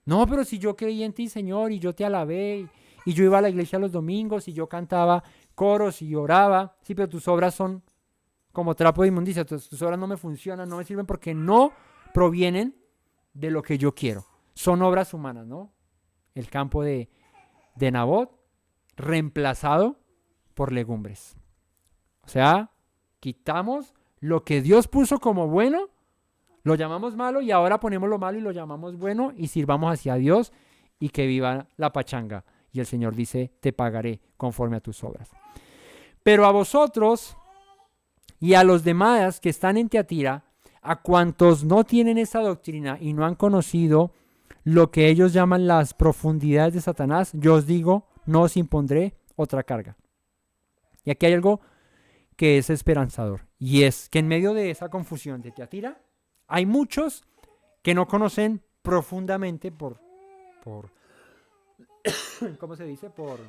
No, pero si yo creí en ti, Señor, y yo te alabé, y yo iba a la iglesia los domingos, y yo cantaba coros y oraba. Sí, pero tus obras son como trapo de inmundicia. Tus obras no me funcionan, no me sirven porque no provienen de lo que yo quiero. Son obras humanas, ¿no? El campo de Nabot reemplazado por legumbres. O sea, quitamos lo que Dios puso como bueno, lo llamamos malo y ahora ponemos lo malo y lo llamamos bueno y sirvamos hacia Dios y que viva la pachanga. Y el Señor dice, te pagaré conforme a tus obras. Pero a vosotros y a los demás que están en Tiatira, a cuantos no tienen esa doctrina y no han conocido lo que ellos llaman las profundidades de Satanás, yo os digo, no os impondré otra carga. Y aquí hay algo que es esperanzador, y es que en medio de esa confusión de Tiatira, hay muchos que no conocen profundamente por ¿cómo se dice? Por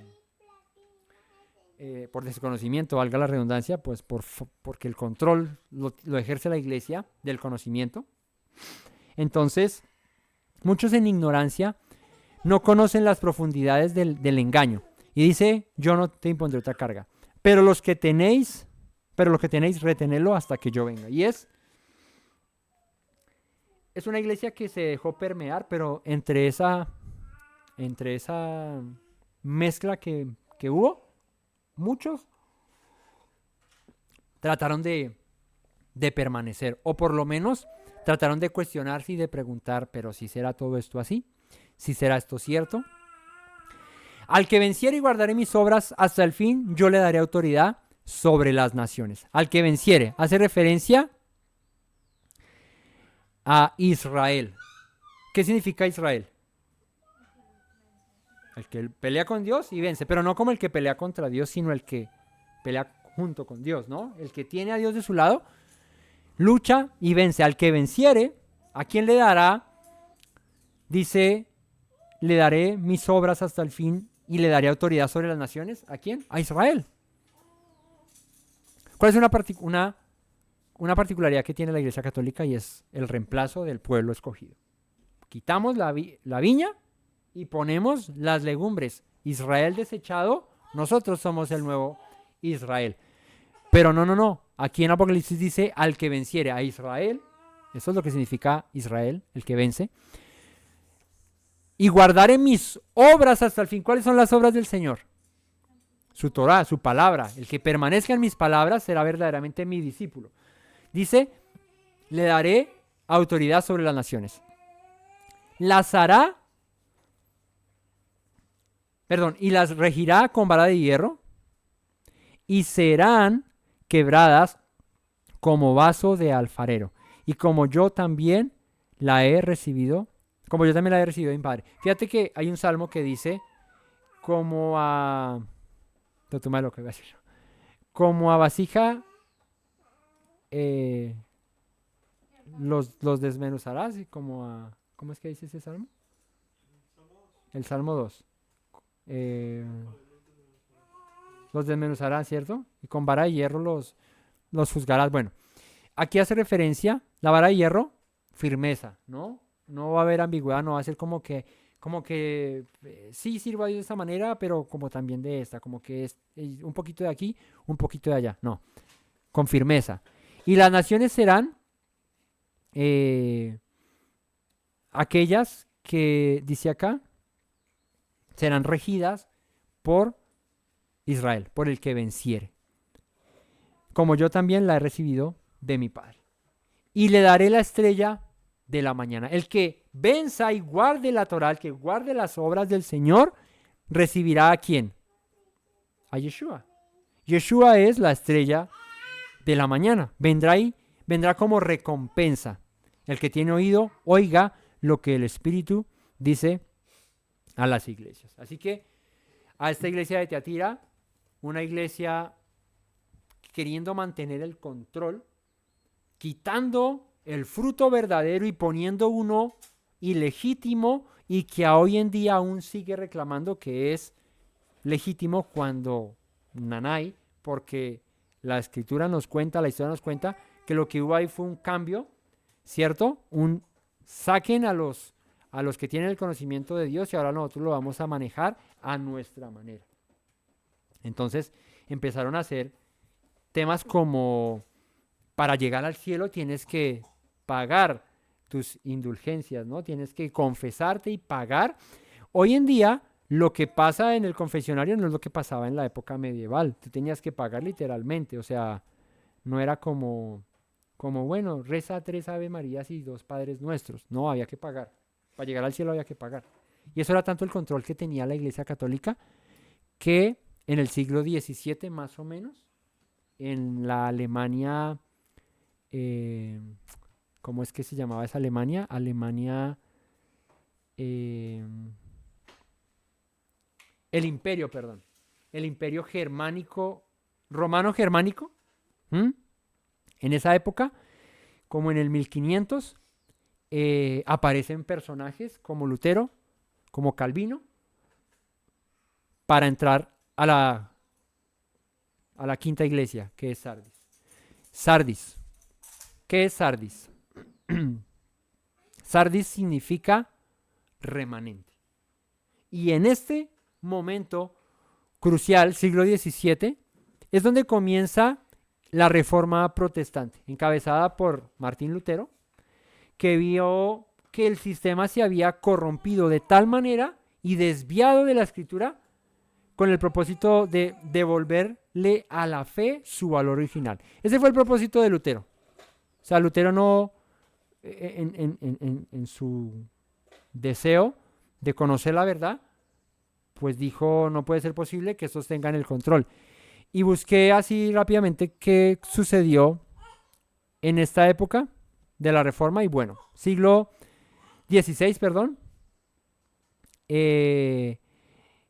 desconocimiento, valga la redundancia, pues porque el control lo ejerce la iglesia del conocimiento. Entonces, muchos en ignorancia no conocen las profundidades del engaño. Y dice, yo no te impondré otra carga. Pero lo que tenéis, retenedlo hasta que yo venga. Y es una iglesia que se dejó permear, pero entre esa mezcla que hubo, muchos trataron de permanecer, o por lo menos trataron de cuestionarse y de preguntar, pero si será todo esto así, si será esto cierto. Al que venciere y guardaré mis obras hasta el fin, yo le daré autoridad sobre las naciones. Al que venciere, hace referencia a Israel. ¿Qué significa Israel? El que pelea con Dios y vence, pero no como el que pelea contra Dios, sino el que pelea junto con Dios, ¿no? El que tiene a Dios de su lado, lucha y vence. Al que venciere, ¿a quién le dará? Dice, le daré mis obras hasta el fin y le daré autoridad sobre las naciones. ¿A quién? A Israel. ¿Cuál es una particularidad que tiene la Iglesia Católica? Y es el reemplazo del pueblo escogido. Quitamos la viña y ponemos las legumbres. Israel desechado, nosotros somos el nuevo Israel. Pero no. Aquí en Apocalipsis dice, al que venciere, a Israel. Eso es lo que significa Israel, el que vence. Y guardaré mis obras hasta el fin. ¿Cuáles son las obras del Señor? Su Torah, su palabra. El que permanezca en mis palabras será verdaderamente mi discípulo. Dice, le daré autoridad sobre las naciones. Y las regirá con vara de hierro y serán quebradas como vaso de alfarero. Y como yo también la he recibido de mi Padre. Fíjate que hay un salmo que dice, como a vasija los desmenuzarás, y ¿cómo es que dice ese salmo? El Salmo 2. Los desmenuzarás, ¿cierto? Y con vara de hierro los juzgarás. Bueno, aquí hace referencia, la vara de hierro, firmeza, ¿no? No va a haber ambigüedad, no va a ser como que sí sirvo a Dios de esta manera, pero como también de esta, como que es un poquito de aquí, un poquito de allá. No, con firmeza. Y las naciones serán aquellas que, dice acá, serán regidas por Israel, por el que venciere. Como yo también la he recibido de mi Padre. Y le daré la estrella de la mañana. El que venza y guarde la Torá, el que guarde las obras del Señor, recibirá ¿a quién? A Yeshua. Yeshua es la estrella de la mañana. Vendrá como recompensa. El que tiene oído, oiga lo que el Espíritu dice a las iglesias. Así que a esta iglesia de Tiatira, una iglesia queriendo mantener el control, quitando el fruto verdadero y poniendo uno ilegítimo y que hoy en día aún sigue reclamando que es legítimo cuando Nanay, porque la escritura nos cuenta, la historia nos cuenta que lo que hubo ahí fue un cambio, ¿cierto? Saquen a los que tienen el conocimiento de Dios y ahora nosotros lo vamos a manejar a nuestra manera. Entonces empezaron a hacer temas como para llegar al cielo tienes que pagar tus indulgencias, ¿no? Tienes que confesarte y pagar. Hoy en día lo que pasa en el confesionario no es lo que pasaba en la época medieval. Tú tenías que pagar literalmente, o sea, no era como bueno, reza 3 Ave Marías y 2 Padres Nuestros. No, había que pagar. Para llegar al cielo había que pagar. Y eso era tanto el control que tenía la Iglesia Católica que en el siglo XVII más o menos, en la Alemania, ¿cómo es que se llamaba esa Alemania? Alemania, el imperio, perdón. El imperio germánico, romano-germánico, en esa época, como en el 1500, aparecen personajes como Lutero, como Calvino, para entrar a la quinta iglesia, que es Sardis. Sardis. ¿Qué es Sardis? Sardis significa remanente. Y en este momento crucial, siglo XVII, es donde comienza la Reforma Protestante, encabezada por Martín Lutero, que vio que el sistema se había corrompido de tal manera y desviado de la Escritura con el propósito de devolverle a la fe su valor original. Ese fue el propósito de Lutero. O sea, Lutero no, en su deseo de conocer la verdad, pues dijo, no puede ser posible que estos tengan el control. Y busqué así rápidamente qué sucedió en esta época de la Reforma. Y bueno, siglo XVI, perdón,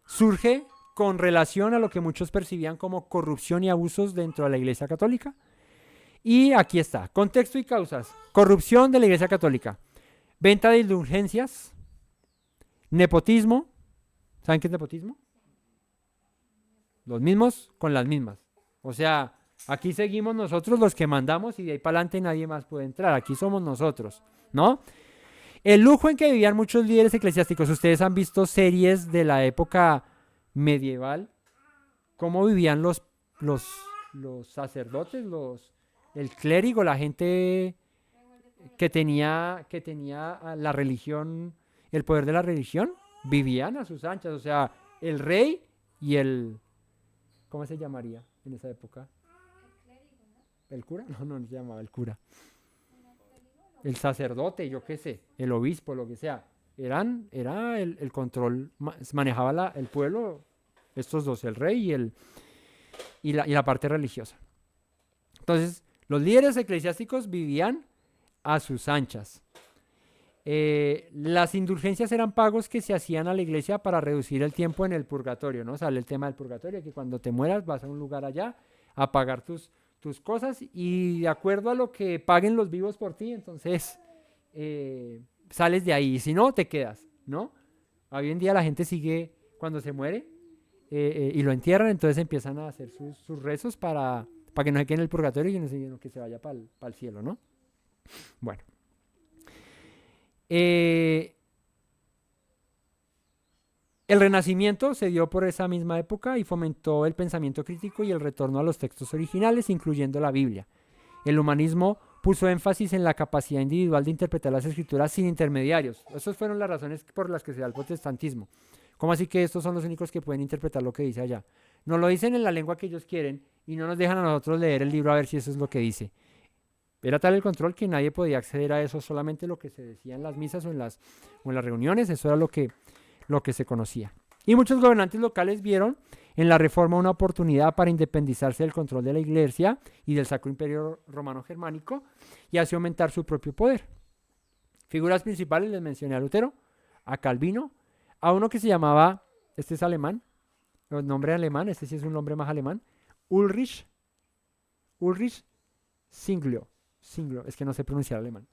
surge con relación a lo que muchos percibían como corrupción y abusos dentro de la Iglesia Católica. Y aquí está, contexto y causas. Corrupción de la Iglesia Católica, venta de indulgencias, nepotismo. ¿Saben qué es nepotismo? Los mismos con las mismas. O sea, aquí seguimos nosotros los que mandamos y de ahí para adelante nadie más puede entrar. Aquí somos nosotros, ¿no? El lujo en que vivían muchos líderes eclesiásticos. Ustedes han visto series de la época medieval, cómo vivían los sacerdotes, el clérigo, la gente que tenía la religión, el poder de la religión, vivían a sus anchas. O sea, el rey y ¿cómo se llamaría en esa época? ¿El cura? No se llamaba el cura. El sacerdote, yo qué sé, el obispo, lo que sea. Era el control, manejaba el pueblo, estos dos, el rey y la parte religiosa. Entonces, los líderes eclesiásticos vivían a sus anchas. Las indulgencias eran pagos que se hacían a la iglesia para reducir el tiempo en el purgatorio, ¿no? Sale el tema del purgatorio, que cuando te mueras vas a un lugar allá a pagar tus cosas y de acuerdo a lo que paguen los vivos por ti, entonces sales de ahí, y si no, te quedas, ¿no? Hoy en día la gente sigue, cuando se muere y lo entierran, entonces empiezan a hacer sus rezos para que no se quede en el purgatorio y sino que se vaya para el cielo, ¿no? Bueno. El Renacimiento se dio por esa misma época y fomentó el pensamiento crítico y el retorno a los textos originales, incluyendo la Biblia. El humanismo puso énfasis en la capacidad individual de interpretar las escrituras sin intermediarios. Esas fueron las razones por las que se da el protestantismo. ¿Cómo así que estos son los únicos que pueden interpretar lo que dice allá? Nos lo dicen en la lengua que ellos quieren y no nos dejan a nosotros leer el libro a ver si eso es lo que dice. Era tal el control que nadie podía acceder a eso, solamente lo que se decía en las misas o en las reuniones, eso era lo que se conocía. Y muchos gobernantes locales vieron en la reforma una oportunidad para independizarse del control de la iglesia y del Sacro Imperio Romano Germánico y así aumentar su propio poder. Figuras principales les mencioné a Lutero, a Calvino, a uno que se llamaba, este es alemán, el nombre alemán, este sí es un nombre más alemán, Ulrich Zwinglio, es que no sé pronunciar alemán.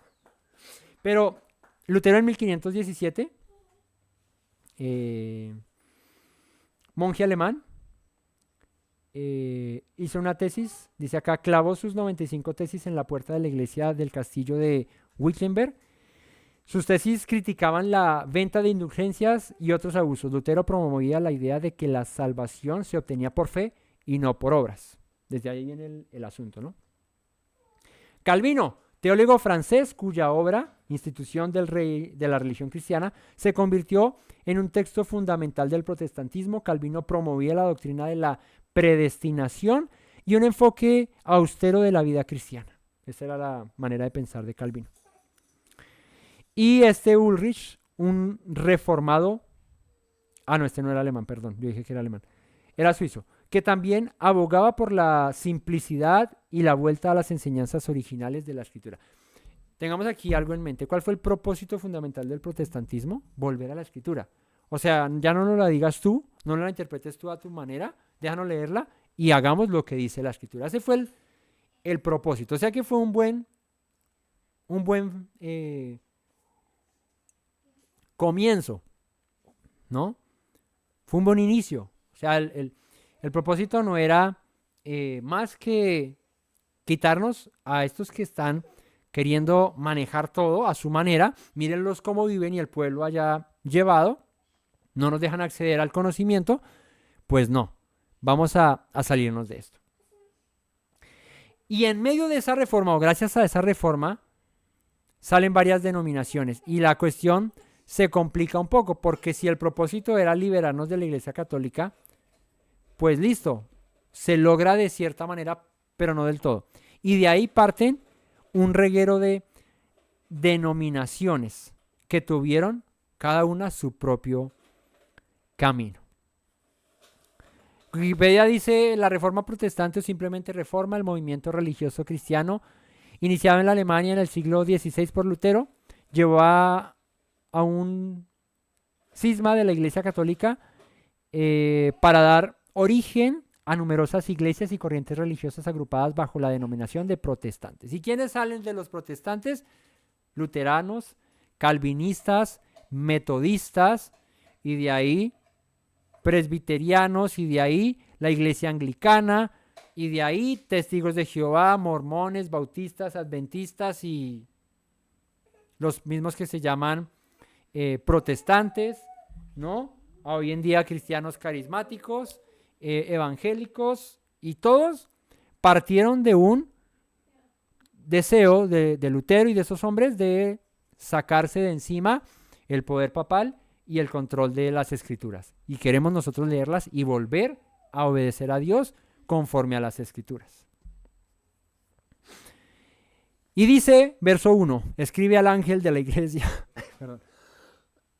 Pero Lutero en 1517, monje alemán, hizo una tesis, dice acá, clavó sus 95 tesis en la puerta de la iglesia del castillo de Wittenberg. Sus tesis criticaban la venta de indulgencias y otros abusos. Lutero promovía la idea de que la salvación se obtenía por fe y no por obras. Desde ahí viene el asunto, ¿no? Calvino, teólogo francés cuya obra, Institución del Rey de la Religión Cristiana, se convirtió en un texto fundamental del protestantismo. Calvino promovía la doctrina de la predestinación y un enfoque austero de la vida cristiana. Esa era la manera de pensar de Calvino. Y Ulrich, un reformado, no, este no era alemán, perdón, yo dije que era alemán, era suizo, que también abogaba por la simplicidad y la vuelta a las enseñanzas originales de la Escritura. Tengamos aquí algo en mente. ¿Cuál fue el propósito fundamental del protestantismo? Volver a la Escritura. O sea, ya no nos la digas tú, no la interpretes tú a tu manera, déjanos leerla y hagamos lo que dice la Escritura. Ese fue el propósito. O sea que fue un buen comienzo, ¿no? Fue un buen inicio. O sea, el propósito no era más que quitarnos a estos que están queriendo manejar todo a su manera. Mírenlos cómo viven y el pueblo allá llevado. No nos dejan acceder al conocimiento. Pues no, vamos a salirnos de esto. Y en medio de esa reforma, o gracias a esa reforma, salen varias denominaciones. Y la cuestión se complica un poco, porque si el propósito era liberarnos de la Iglesia Católica, pues listo, se logra de cierta manera, pero no del todo. Y de ahí parten un reguero de denominaciones que tuvieron cada una su propio camino. Wikipedia dice, la reforma protestante o simplemente reforma, el movimiento religioso cristiano iniciado en la Alemania en el siglo XVI por Lutero, llevó a un cisma de la Iglesia Católica para dar origen a numerosas iglesias y corrientes religiosas agrupadas bajo la denominación de protestantes. ¿Y quiénes salen de los protestantes? Luteranos, calvinistas, metodistas, y de ahí presbiterianos, y de ahí la iglesia anglicana, y de ahí testigos de Jehová, mormones, bautistas, adventistas y los mismos que se llaman protestantes, ¿no? Hoy en día cristianos carismáticos, evangélicos, y todos partieron de un deseo de Lutero y de esos hombres de sacarse de encima el poder papal y el control de las escrituras. Y queremos nosotros leerlas y volver a obedecer a Dios conforme a las escrituras. Y dice, verso 1, escribe al ángel de la iglesia, perdón,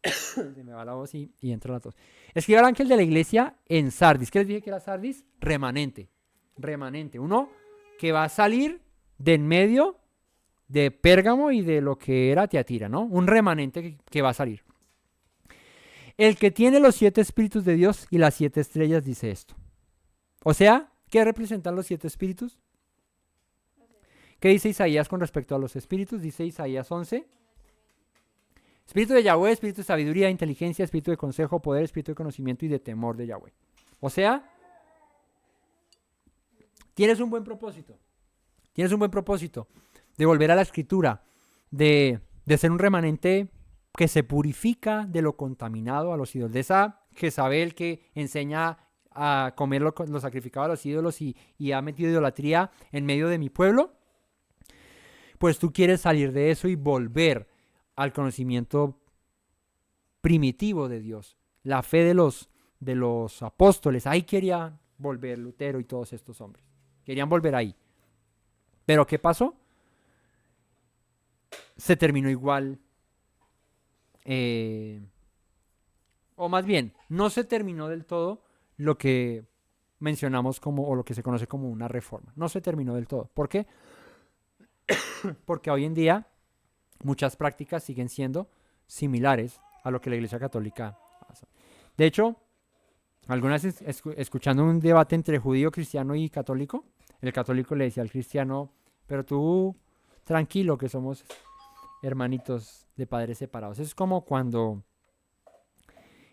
se me va la voz y entra la tos. Escribe al ángel de la iglesia en Sardis. ¿Qué les dije que era Sardis? Remanente, uno que va a salir de en medio de Pérgamo y de lo que era Tiatira, ¿no? Un remanente que va a salir. El que tiene los 7 espíritus de Dios y las 7 estrellas dice esto. O sea, ¿qué representan los 7 espíritus? ¿Qué dice Isaías con respecto a los espíritus? Dice Isaías 11. Espíritu de Yahweh, espíritu de sabiduría, inteligencia, espíritu de consejo, poder, espíritu de conocimiento y de temor de Yahweh. O sea, tienes un buen propósito. Tienes un buen propósito de volver a la escritura, de ser un remanente que se purifica de lo contaminado a los ídolos. De esa Jezabel que enseña a comer lo sacrificado a los ídolos y ha metido idolatría en medio de mi pueblo. Pues tú quieres salir de eso y volver al conocimiento primitivo de Dios, la fe de los apóstoles. Ahí quería volver Lutero y todos estos hombres. Querían volver ahí. ¿Pero qué pasó? Se terminó igual. O más bien, no se terminó del todo lo que mencionamos como, o lo que se conoce como una reforma. No se terminó del todo. ¿Por qué? Porque hoy en día muchas prácticas siguen siendo similares a lo que la Iglesia Católica hace. De hecho, algunas veces escuchando un debate entre judío, cristiano y católico, el católico le decía al cristiano, pero tú tranquilo que somos hermanitos de padres separados. Es como cuando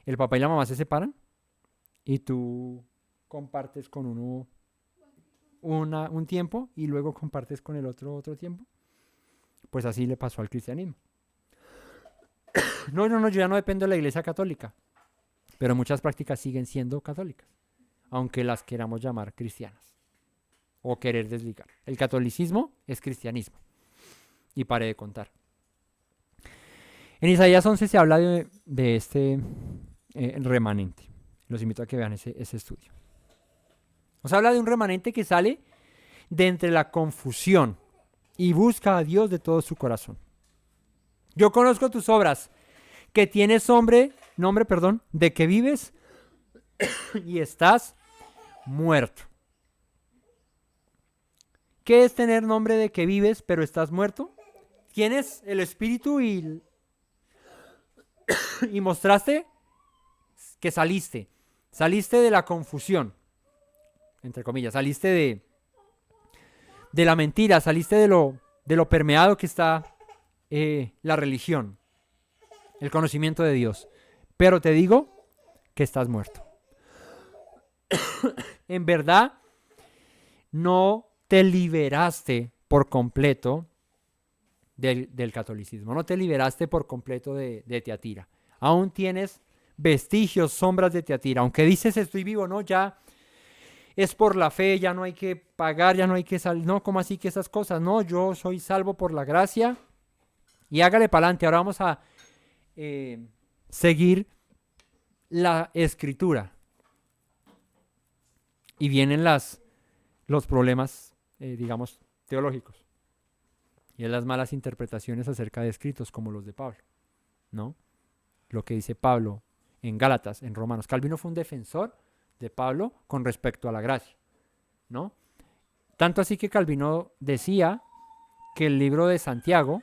el papá y la mamá se separan y tú compartes con uno un tiempo y luego compartes con el otro tiempo. Pues así le pasó al cristianismo. No, yo ya no dependo de la Iglesia Católica, pero muchas prácticas siguen siendo católicas, aunque las queramos llamar cristianas o querer desligar. El catolicismo es cristianismo. Y paré de contar. En Isaías 11 se habla de este remanente. Los invito a que vean ese estudio. Os habla de un remanente que sale de entre la confusión y busca a Dios de todo su corazón. Yo conozco tus obras, que tienes nombre, de que vives y estás muerto. ¿Qué es tener nombre de que vives pero estás muerto? Tienes el espíritu y mostraste que saliste de la confusión, entre comillas, saliste de la mentira, saliste de lo permeado que está la religión, el conocimiento de Dios. Pero te digo que estás muerto. En verdad, no te liberaste por completo del catolicismo, no te liberaste por completo de Tiatira. Aún tienes vestigios, sombras de Tiatira. Aunque dices estoy vivo, no, ya es por la fe, ya no hay que pagar, ya no hay que salir. No, ¿cómo así que esas cosas? No, yo soy salvo por la gracia. Y hágale para adelante. Ahora vamos a seguir la escritura. Y vienen los problemas, digamos, teológicos. Y es las malas interpretaciones acerca de escritos como los de Pablo, ¿no? Lo que dice Pablo en Gálatas, en Romanos. Calvino fue un defensor de Pablo con respecto a la gracia, ¿no? Tanto así que Calvino decía que el libro de Santiago,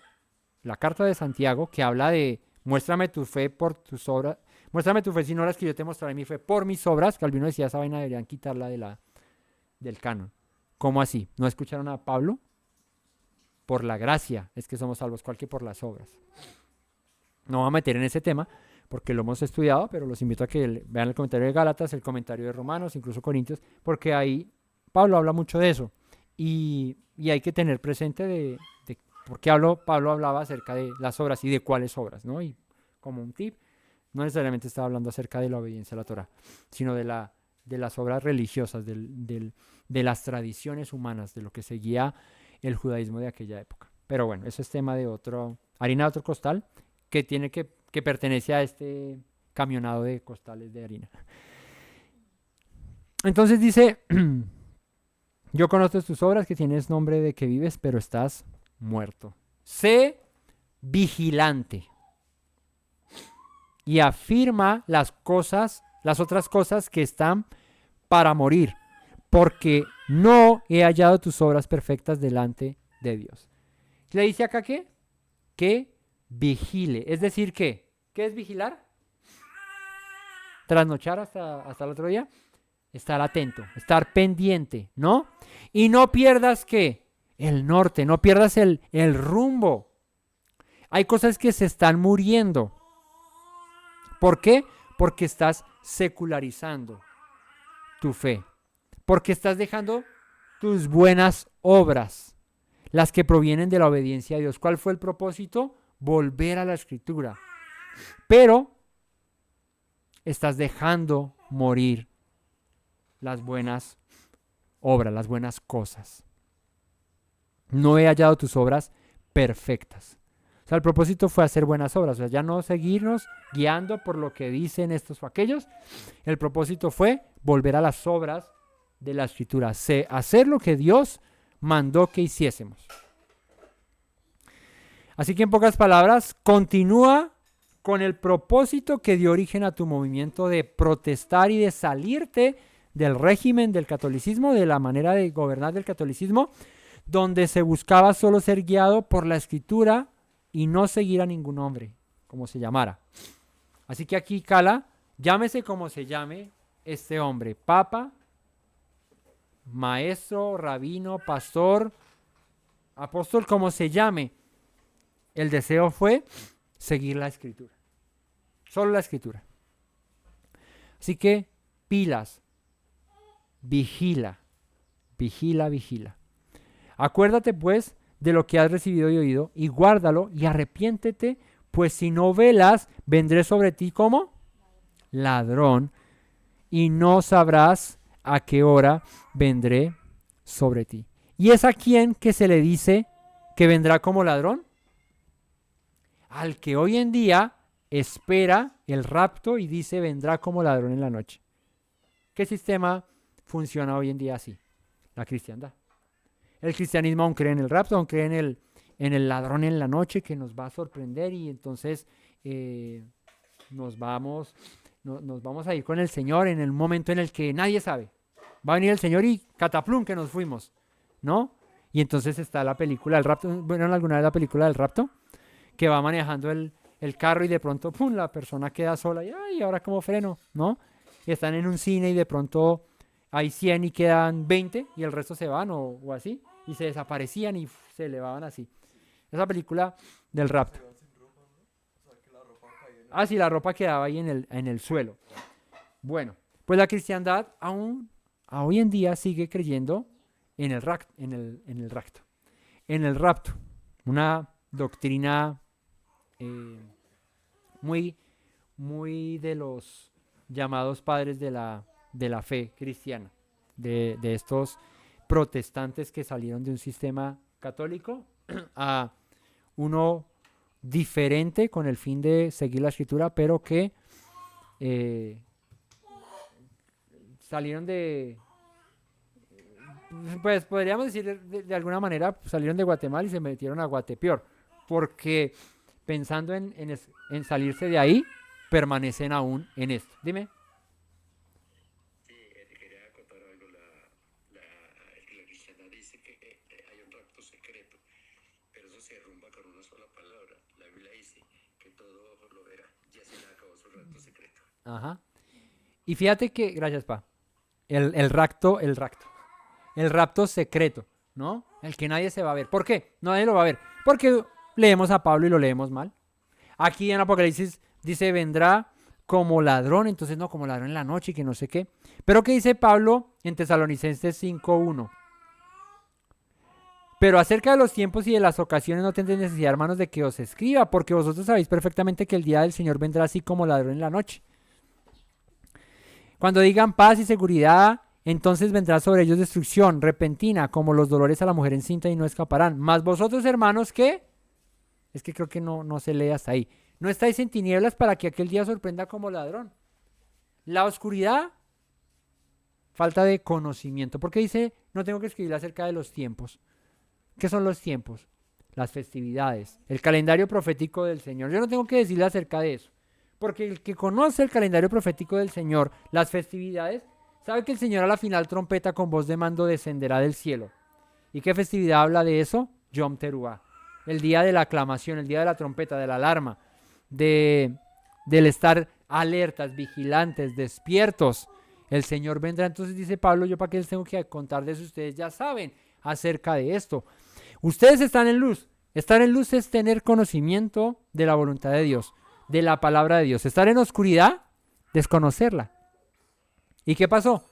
la carta de Santiago, que habla de muéstrame tu fe por tus obras, muéstrame tu fe sin obras que yo te mostraré mi fe por mis obras. Calvino decía esa vaina deberían quitarla del canon. ¿Cómo así? ¿No escucharon a Pablo? Por la gracia es que somos salvos, cual que por las obras. No voy a meter en ese tema porque lo hemos estudiado, pero los invito a que vean el comentario de Gálatas, el comentario de Romanos, incluso Corintios, porque ahí Pablo habla mucho de eso. Y hay que tener presente de por qué Pablo hablaba acerca de las obras y de cuáles obras, ¿no? Y como un tip, no necesariamente estaba hablando acerca de la obediencia a la Torá, sino de las obras religiosas, de las tradiciones humanas, de lo que seguía el judaísmo de aquella época. Pero bueno, eso es tema de harina de otro costal, que pertenece a este camionado de costales de harina. Entonces dice, yo conozco tus obras, que tienes nombre de que vives, pero estás muerto. Sé vigilante y afirma las otras cosas que están para morir, porque no he hallado tus obras perfectas delante de Dios. ¿Le dice acá qué? Que vigile. Es decir, ¿qué? ¿Qué es vigilar? Trasnochar hasta el otro día. Estar atento, estar pendiente, ¿no? Y no pierdas, ¿qué? El norte, no pierdas el rumbo. Hay cosas que se están muriendo. ¿Por qué? Porque estás secularizando tu fe. Porque estás dejando tus buenas obras, las que provienen de la obediencia a Dios. ¿Cuál fue el propósito? Volver a la escritura. Pero estás dejando morir las buenas obras, las buenas cosas. No he hallado tus obras perfectas. O sea, el propósito fue hacer buenas obras. O sea, ya no seguirnos guiando por lo que dicen estos o aquellos. El propósito fue volver a las obras de la escritura, hacer lo que Dios mandó que hiciésemos. Así que en pocas palabras, continúa con el propósito que dio origen a tu movimiento de protestar y de salirte del régimen del catolicismo, de la manera de gobernar del catolicismo, donde se buscaba solo ser guiado por la escritura y no seguir a ningún hombre, como se llamara. Así que aquí cala, llámese como se llame este hombre, papa, maestro, rabino, pastor, apóstol, como se llame. El deseo fue seguir la escritura, solo la escritura. Así que pilas, vigila, vigila, vigila. Acuérdate pues de lo que has recibido y oído, y guárdalo, y arrepiéntete, pues si no velas, vendré sobre ti como ladrón, y no sabrás a qué hora vendré sobre ti. ¿Y es a quién que se le dice que vendrá como ladrón? Al que hoy en día espera el rapto y dice vendrá como ladrón en la noche. ¿Qué sistema funciona hoy en día así? La cristiandad. El cristianismo aún cree en el rapto, aún cree en el ladrón en la noche que nos va a sorprender y entonces nos vamos a ir con el Señor en el momento en el que nadie sabe. Va a venir el Señor y cataplum que nos fuimos, ¿no? Y entonces está la película del rapto. ¿Vieron alguna vez la película del rapto? Que va manejando el carro y de pronto, pum, la persona queda sola y, ay, ¿ahora cómo freno? ¿No? Y están en un cine y de pronto hay 100 y quedan 20 y el resto se van o así. Y se desaparecían y se elevaban así. Esa película del rapto. Ah, sí, la ropa quedaba ahí en el suelo. Bueno, pues la cristiandad aún hoy en día sigue creyendo en el rapto. En el rapto. Una doctrina muy, muy de los llamados padres de la fe cristiana. De estos protestantes que salieron de un sistema católico a uno diferente con el fin de seguir la escritura, pero que salieron pues podríamos decir de alguna manera, salieron de Guatemala y se metieron a Guatepeor, porque pensando en salirse de ahí, permanecen aún en esto. Dime. Quería acotar algo. La cristiana dice que hay un rapto secreto, pero eso se derrumba con una sola palabra. La Biblia dice que todo ojo lo verá. Ya se le acabó su rapto secreto. Ajá. Y fíjate que, gracias, Pa, el rapto secreto, ¿no? El que nadie se va a ver. ¿Por qué? Nadie lo va a ver. Porque leemos a Pablo y lo leemos mal. Aquí en Apocalipsis dice vendrá como ladrón, entonces no, como ladrón en la noche y que no sé qué. Pero ¿qué dice Pablo en Tesalonicenses 5:1? Pero acerca de los tiempos y de las ocasiones no tendréis necesidad, hermanos, de que os escriba, porque vosotros sabéis perfectamente que el día del Señor vendrá así como ladrón en la noche. Cuando digan paz y seguridad, entonces vendrá sobre ellos destrucción repentina, como los dolores a la mujer encinta y no escaparán. Mas vosotros, hermanos, ¿qué? Es que creo que no se lee hasta ahí. No estáis en tinieblas para que aquel día sorprenda como ladrón. La oscuridad, falta de conocimiento. Porque dice, no tengo que escribir acerca de los tiempos. ¿Qué son los tiempos? Las festividades, el calendario profético del Señor. Yo no tengo que decirle acerca de eso. Porque el que conoce el calendario profético del Señor, las festividades, sabe que el Señor a la final trompeta con voz de mando descenderá del cielo. ¿Y qué festividad habla de eso? Yom Teruah. El día de la aclamación, el día de la trompeta, de la alarma, del estar alertas, vigilantes, despiertos. El Señor vendrá. Entonces dice Pablo, yo para qué les tengo que contar de eso, ustedes ya saben acerca de esto. Ustedes están en luz. Estar en luz es tener conocimiento de la voluntad de Dios, de la palabra de Dios. Estar en oscuridad, desconocerla. ¿Y qué pasó?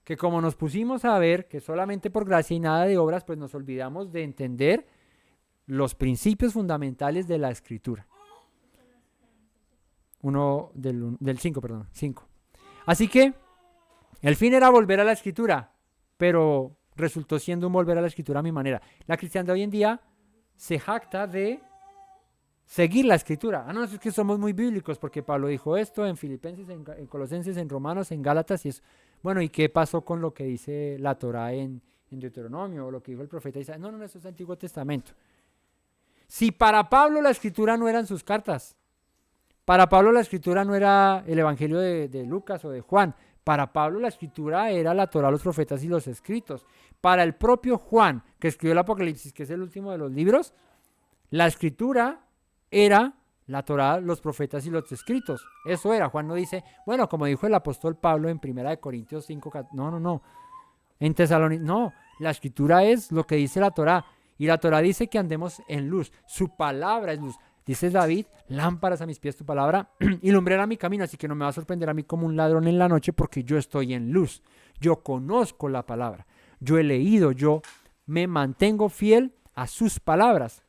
Que como nos pusimos a ver que solamente por gracia y nada de obras, pues nos olvidamos de entender los principios fundamentales de la Escritura. Del 5. Así que el fin era volver a la Escritura, pero resultó siendo un volver a la Escritura a mi manera. La cristiandad hoy en día se jacta de seguir la Escritura. No, es que somos muy bíblicos porque Pablo dijo esto en Filipenses, en Colosenses, en Romanos, en Gálatas y eso. Bueno, ¿y qué pasó con lo que dice la Torá en Deuteronomio o lo que dijo el profeta Isaías? No, eso es Antiguo Testamento. Si para Pablo la Escritura no eran sus cartas, para Pablo la Escritura no era el Evangelio de Lucas o de Juan, para Pablo la Escritura era la Torá, los profetas y los escritos. Para el propio Juan, que escribió el Apocalipsis, que es el último de los libros, la Escritura era la Torá, los profetas y los escritos. Eso era. Juan no dice, bueno, como dijo el apóstol Pablo en 1 Corintios 5, no. En Tesalonicenses, no. La Escritura es lo que dice la Torá. Y la Torá dice que andemos en luz. Su palabra es luz. Dice David, lámparas a mis pies tu palabra y lumbrera mi camino, así que no me va a sorprender a mí como un ladrón en la noche porque yo estoy en luz. Yo conozco la palabra, yo he leído, yo me mantengo fiel a sus palabras.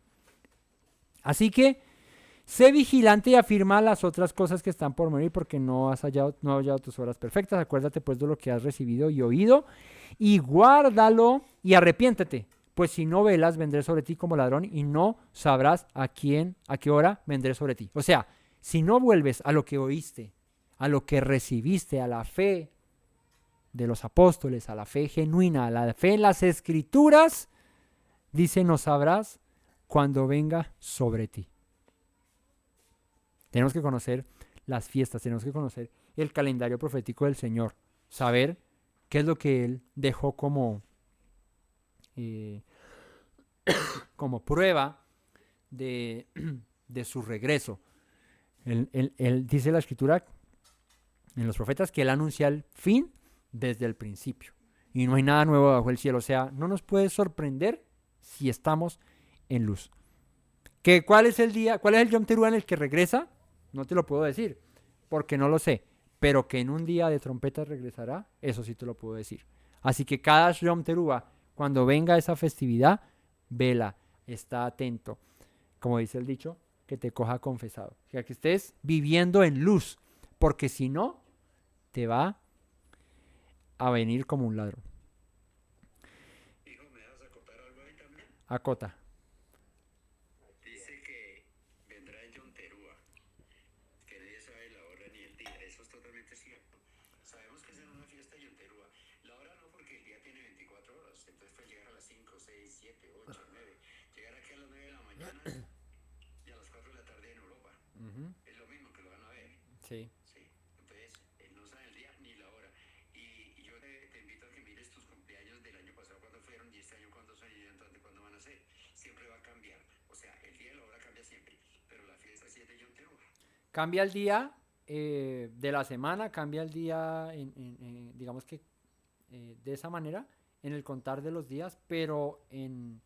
Así que sé vigilante y afirma las otras cosas que están por morir porque no has hallado tus obras perfectas. Acuérdate pues de lo que has recibido y oído y guárdalo y arrepiéntete. Pues si no velas, vendré sobre ti como ladrón y no sabrás a qué hora vendré sobre ti. O sea, si no vuelves a lo que oíste, a lo que recibiste, a la fe de los apóstoles, a la fe genuina, a la fe en las escrituras, dice, no sabrás cuando venga sobre ti. Tenemos que conocer las fiestas, tenemos que conocer el calendario profético del Señor, saber qué es lo que Él dejó como prueba de su regreso. Él dice la Escritura en los profetas que Él anuncia el fin desde el principio. Y no hay nada nuevo bajo el cielo. O sea, no nos puede sorprender si estamos en luz. ¿Cuál es el día? ¿Cuál es el Yom Teruah en el que regresa? No te lo puedo decir, porque no lo sé. Pero que en un día de trompetas regresará, eso sí te lo puedo decir. Así que cada Yom Teruah, cuando venga esa festividad, vela, está atento. Como dice el dicho, que te coja confesado. O sea, que estés viviendo en luz, porque si no, te va a venir como un ladrón. Hijo, ¿me vas a acotar algo ahí también? Acota. Dice que vendrá el Yom Teruah, que nadie sabe la hora ni el día. Eso es totalmente cierto. Sabemos que es en una fiesta de Yom Teruah. La hora no, porque el día tiene 24 horas. Entonces puede llegar a las 5, 6, 7, 8, 9. Llegar aquí a las 9 de la mañana y a las 4 de la tarde en Europa. Es lo mismo que lo van a ver. Sí. Sí. Entonces, no sabe el día ni la hora. Y yo te invito a que mires tus cumpleaños del año pasado cuando fueron y este año cuándo son y entonces cuándo van a ser. Siempre va a cambiar. O sea, el día y la hora cambia siempre. Pero la fiesta sí es de Yom Teruah. Cambia el día de la semana, cambia el día, digamos que de esa manera, en el contar de los días, pero en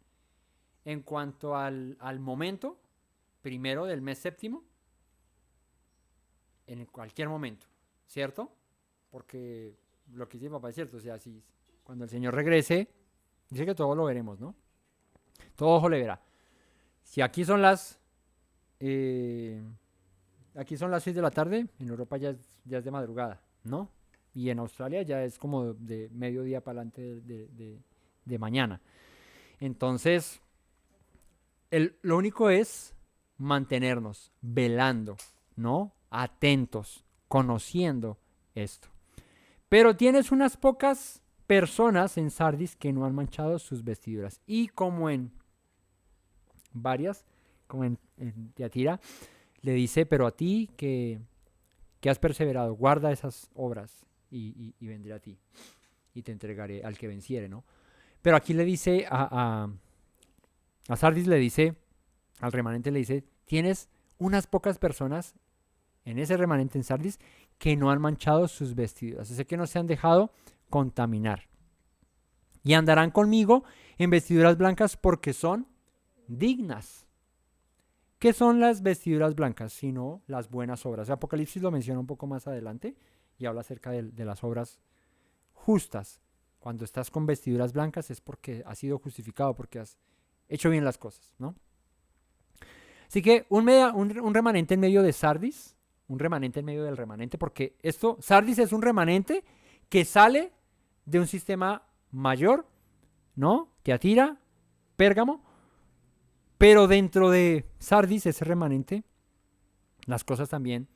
cuanto al momento, primero del mes séptimo, en cualquier momento, ¿cierto? Porque lo que dice mi papá es cierto, o sea, si cuando el Señor regrese, dice que todo lo veremos, ¿no? Todo ojo le verá. Si aquí son las 6 de la tarde, en Europa ya es de madrugada, ¿no? Y en Australia ya es como de mediodía para adelante de mañana. Entonces, lo único es mantenernos velando, ¿no? Atentos, conociendo esto. Pero tienes unas pocas personas en Sardis que no han manchado sus vestiduras. Y como en varias, como en Tiatira, le dice, pero a ti que has perseverado, guarda esas obras y vendré a ti y te entregaré al que venciere, ¿no? Pero aquí le dice a Sardis, le dice, al remanente le dice, tienes unas pocas personas en ese remanente en Sardis que no han manchado sus vestiduras, es decir, que no se han dejado contaminar. Y andarán conmigo en vestiduras blancas porque son dignas. ¿Qué son las vestiduras blancas? Sino las buenas obras. Apocalipsis lo menciona un poco más adelante y habla acerca de las obras justas. Cuando estás con vestiduras blancas es porque has sido justificado, porque has hecho bien las cosas, ¿no? Así que un remanente en medio de Sardis, un remanente en medio del remanente, porque Sardis es un remanente que sale de un sistema mayor, ¿no? Tiatira, Pérgamo, pero dentro de Sardis, ese remanente, las cosas también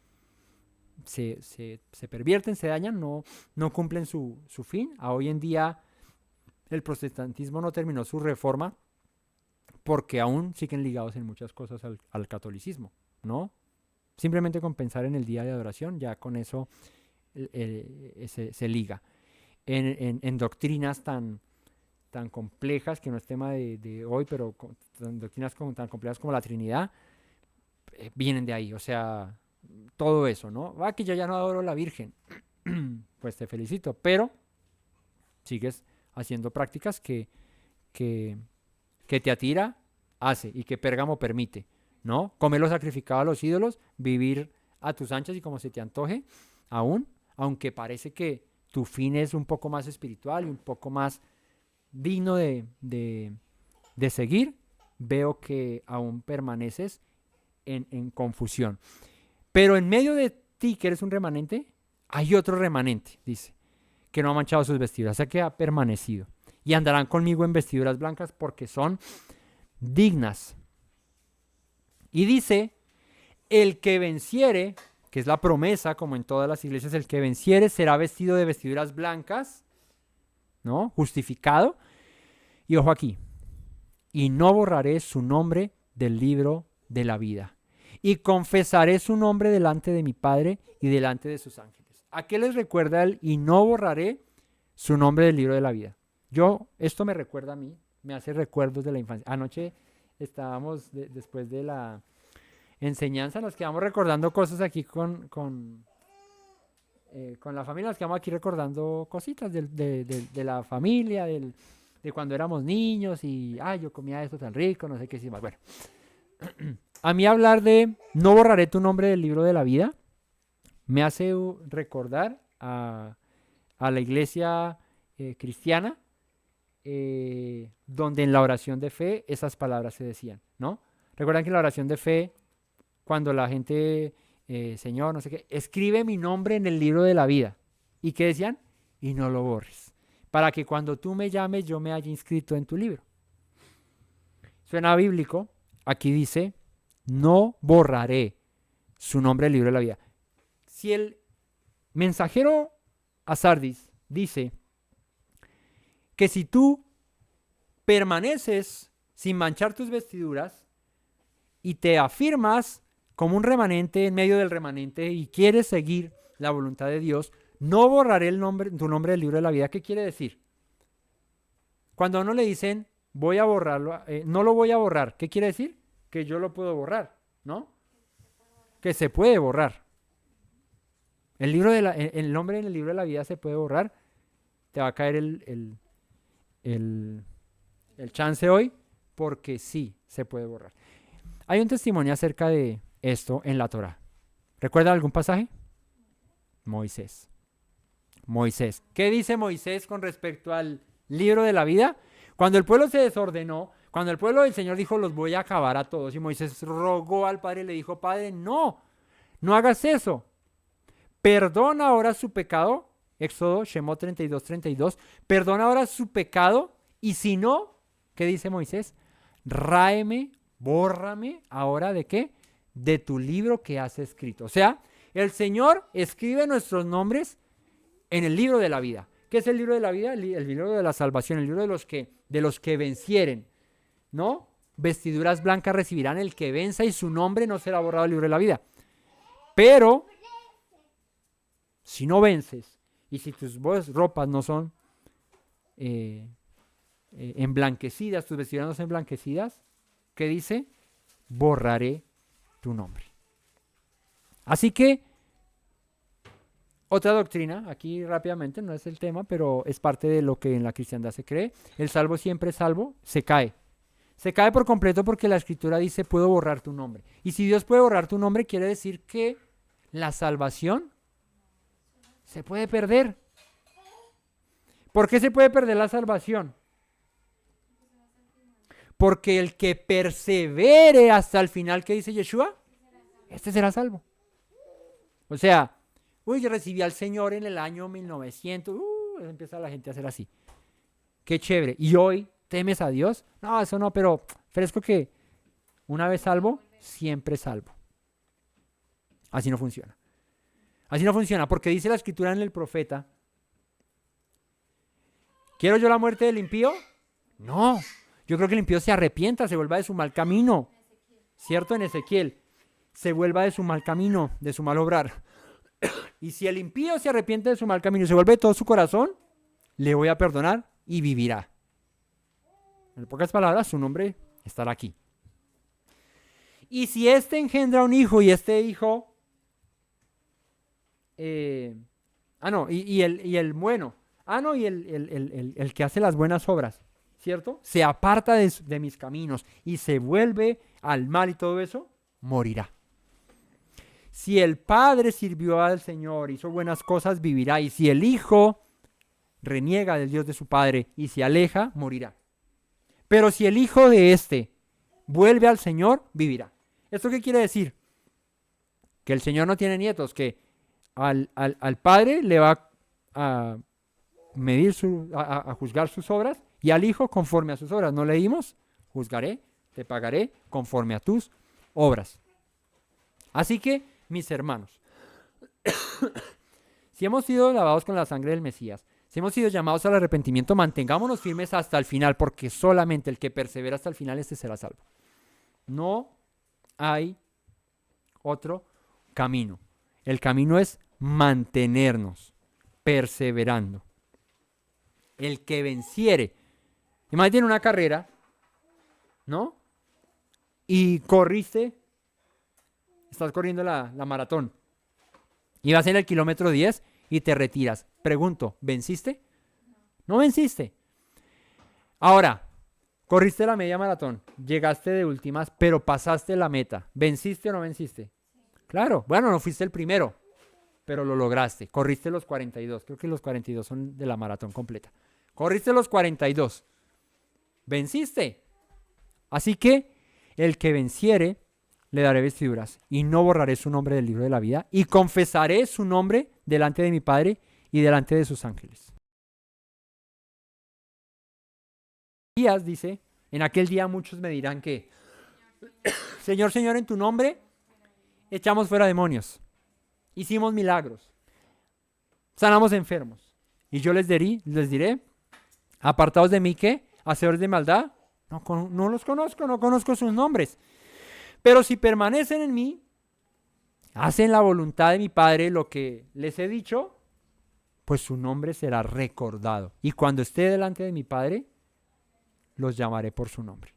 se pervierten, se dañan, no cumplen su fin. A hoy en día el protestantismo no terminó su reforma porque aún siguen ligados en muchas cosas al catolicismo, ¿no? Simplemente con pensar en el día de adoración, ya con eso se liga. En doctrinas tan complejas, que no es tema de hoy, pero doctrinas tan complejas como la Trinidad, vienen de ahí, o sea, todo eso, ¿no? Que yo ya no adoro a la Virgen, pues te felicito, pero sigues haciendo prácticas que Tiatira hace y que Pérgamo permite. ¿no? Comer lo sacrificado a los ídolos, vivir a tus anchas y como se te antoje, aunque parece que tu fin es un poco más espiritual y un poco más digno de seguir, veo que aún permaneces en confusión. Pero en medio de ti, que eres un remanente, hay otro remanente, dice, que no ha manchado sus vestiduras, o sea que ha permanecido. Y andarán conmigo en vestiduras blancas porque son dignas. Y dice, el que venciere, que es la promesa, como en todas las iglesias, el que venciere será vestido de vestiduras blancas, ¿no? Justificado. Y ojo aquí, y no borraré su nombre del libro de la vida. Y confesaré su nombre delante de mi Padre y delante de sus ángeles. ¿A qué les recuerda él? Y no borraré su nombre del libro de la vida. Esto me recuerda a mí, me hace recuerdos de la infancia. Anoche estábamos, después de la enseñanza, nos quedamos recordando cosas aquí con la familia, nos quedamos aquí recordando cositas de la familia, de cuando éramos niños y, yo comía esto tan rico, no sé qué más. Bueno, a mí hablar de no borraré tu nombre del libro de la vida me hace recordar a la iglesia cristiana, donde en la oración de fe esas palabras se decían, ¿no? Recuerdan que en la oración de fe, cuando la gente, Señor, no sé qué, escribe mi nombre en el libro de la vida. ¿Y qué decían? Y no lo borres, para que cuando tú me llames yo me haya inscrito en tu libro. Suena bíblico. Aquí dice, no borraré su nombre del libro de la vida. Si el mensajero a Sardis dice que si tú permaneces sin manchar tus vestiduras y te afirmas como un remanente en medio del remanente y quieres seguir la voluntad de Dios, no borraré tu nombre del libro de la vida. ¿Qué quiere decir? Cuando a uno le dicen, voy a borrarlo, no lo voy a borrar, ¿qué quiere decir? Que yo lo puedo borrar, ¿no? Que se puede borrar. El nombre en el libro de la vida se puede borrar. Te va a caer el chance hoy, porque sí se puede borrar. Hay un testimonio acerca de esto en la Torá. ¿Recuerdan algún pasaje? Moisés. ¿Qué dice Moisés con respecto al libro de la vida? Cuando el pueblo se desordenó, cuando el pueblo del Señor dijo, los voy a acabar a todos, y Moisés rogó al Padre y le dijo, Padre, no hagas eso. Perdona ahora su pecado. Éxodo, Shemot 32. Perdona ahora su pecado. Y si no, ¿qué dice Moisés? Ráeme, bórrame ahora ¿de qué? De tu libro que has escrito. O sea, el Señor escribe nuestros nombres en el libro de la vida. ¿Qué es el libro de la vida? El libro de la salvación, el libro de los que vencieren, ¿no? Vestiduras blancas recibirán el que venza y su nombre no será borrado del libro de la vida. Pero, si no vences y si tus ropas no son emblanquecidas, tus vestiduras no son emblanquecidas, ¿qué dice? Borraré tu nombre. Así que, otra doctrina, aquí rápidamente, no es el tema, pero es parte de lo que en la cristiandad se cree. El salvo siempre salvo, se cae. Se cae por completo porque la Escritura dice, puedo borrar tu nombre. Y si Dios puede borrar tu nombre, quiere decir que la salvación se puede perder. ¿Por qué se puede perder la salvación? Porque el que persevere hasta el final, ¿qué dice Yeshua? Este será salvo. O sea, yo recibí al Señor en el año 1900. Empieza la gente a hacer así. Qué chévere. ¿Y hoy temes a Dios? No, eso no, pero fresco que una vez salvo, siempre salvo. Así no funciona. Así no funciona, porque dice la Escritura en el profeta, ¿quiero yo la muerte del impío? No. Yo creo que el impío se arrepienta, se vuelva de su mal camino. ¿Cierto? En Ezequiel. Se vuelva de su mal camino, de su mal obrar. Y si el impío se arrepiente de su mal camino y se vuelve de todo su corazón, le voy a perdonar y vivirá. En pocas palabras, su nombre estará aquí. Y si éste engendra un hijo y este hijo... el bueno. Y el que hace las buenas obras. ¿cierto? Se aparta de mis caminos y se vuelve al mal y todo eso, morirá. Si el Padre sirvió al Señor, hizo buenas cosas, vivirá. Y si el Hijo reniega del Dios de su Padre y se aleja, morirá. Pero si el Hijo de éste vuelve al Señor, vivirá. ¿Esto qué quiere decir? Que el Señor no tiene nietos, que al Padre le va a medir a juzgar sus obras y al Hijo conforme a sus obras. ¿No leímos? Juzgaré, te pagaré conforme a tus obras. Así que, mis hermanos, si hemos sido lavados con la sangre del Mesías, si hemos sido llamados al arrepentimiento, mantengámonos firmes hasta el final, porque solamente el que persevera hasta el final, este será salvo. No hay otro camino. El camino es mantenernos perseverando. El que venciere. Imagínate una carrera, ¿no? Y corriste, estás corriendo la maratón y vas en el kilómetro 10 y te retiras. Pregunto, ¿venciste? No venciste. Ahora, corriste la media maratón, llegaste de últimas, pero pasaste la meta. ¿Venciste o no venciste? Claro, bueno, no fuiste el primero, pero lo lograste. Corriste los 42, creo que los 42 son de la maratón completa. Corriste los 42. Venciste. Así que el que venciere, le daré vestiduras y no borraré su nombre del libro de la vida y confesaré su nombre delante de mi Padre y delante de sus ángeles. Dice, en aquel día muchos me dirán que, Señor, Señor, en tu nombre echamos fuera demonios, hicimos milagros, sanamos enfermos. Y yo les diré, apartados de mí, ¿qué? Hacedores de maldad, no los conozco, no conozco sus nombres. Pero si permanecen en mí, hacen la voluntad de mi Padre, lo que les he dicho, pues su nombre será recordado. Y cuando esté delante de mi Padre, los llamaré por su nombre.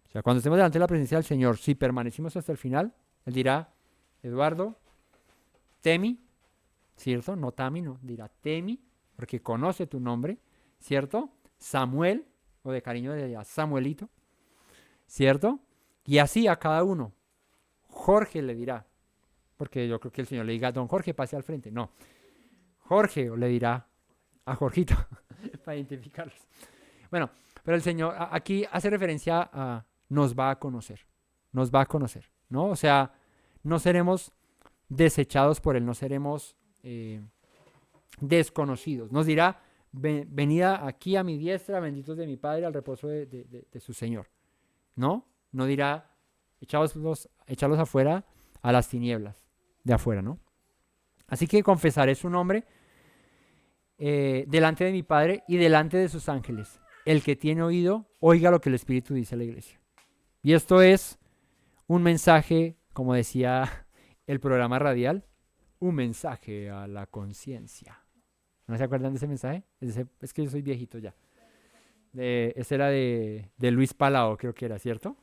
O sea, cuando estemos delante de la presencia del Señor, si permanecimos hasta el final, Él dirá, Eduardo, Temi, ¿cierto? No Tami, no, dirá Temi, porque conoce tu nombre, ¿cierto? Samuel, o de cariño de Samuelito, ¿cierto? Y así a cada uno. Jorge le dirá, porque yo creo que el Señor le diga, don Jorge, pase al frente. No, Jorge le dirá a Jorgito, para identificarlos. Bueno, pero el Señor aquí hace referencia a nos va a conocer, ¿no? O sea, no seremos desechados por Él, no seremos desconocidos. Nos dirá, venida aquí a mi diestra, benditos de mi Padre, al reposo de su Señor. No dirá, echarlos afuera a las tinieblas de afuera, ¿no? Así que confesaré su nombre delante de mi Padre y delante de sus ángeles. El que tiene oído, oiga lo que el Espíritu dice a la iglesia. Y esto es un mensaje, como decía el programa radial, un mensaje a la conciencia. ¿No se acuerdan de ese mensaje? Es que yo soy viejito ya. Ese era de Luis Palao, creo que era, ¿cierto?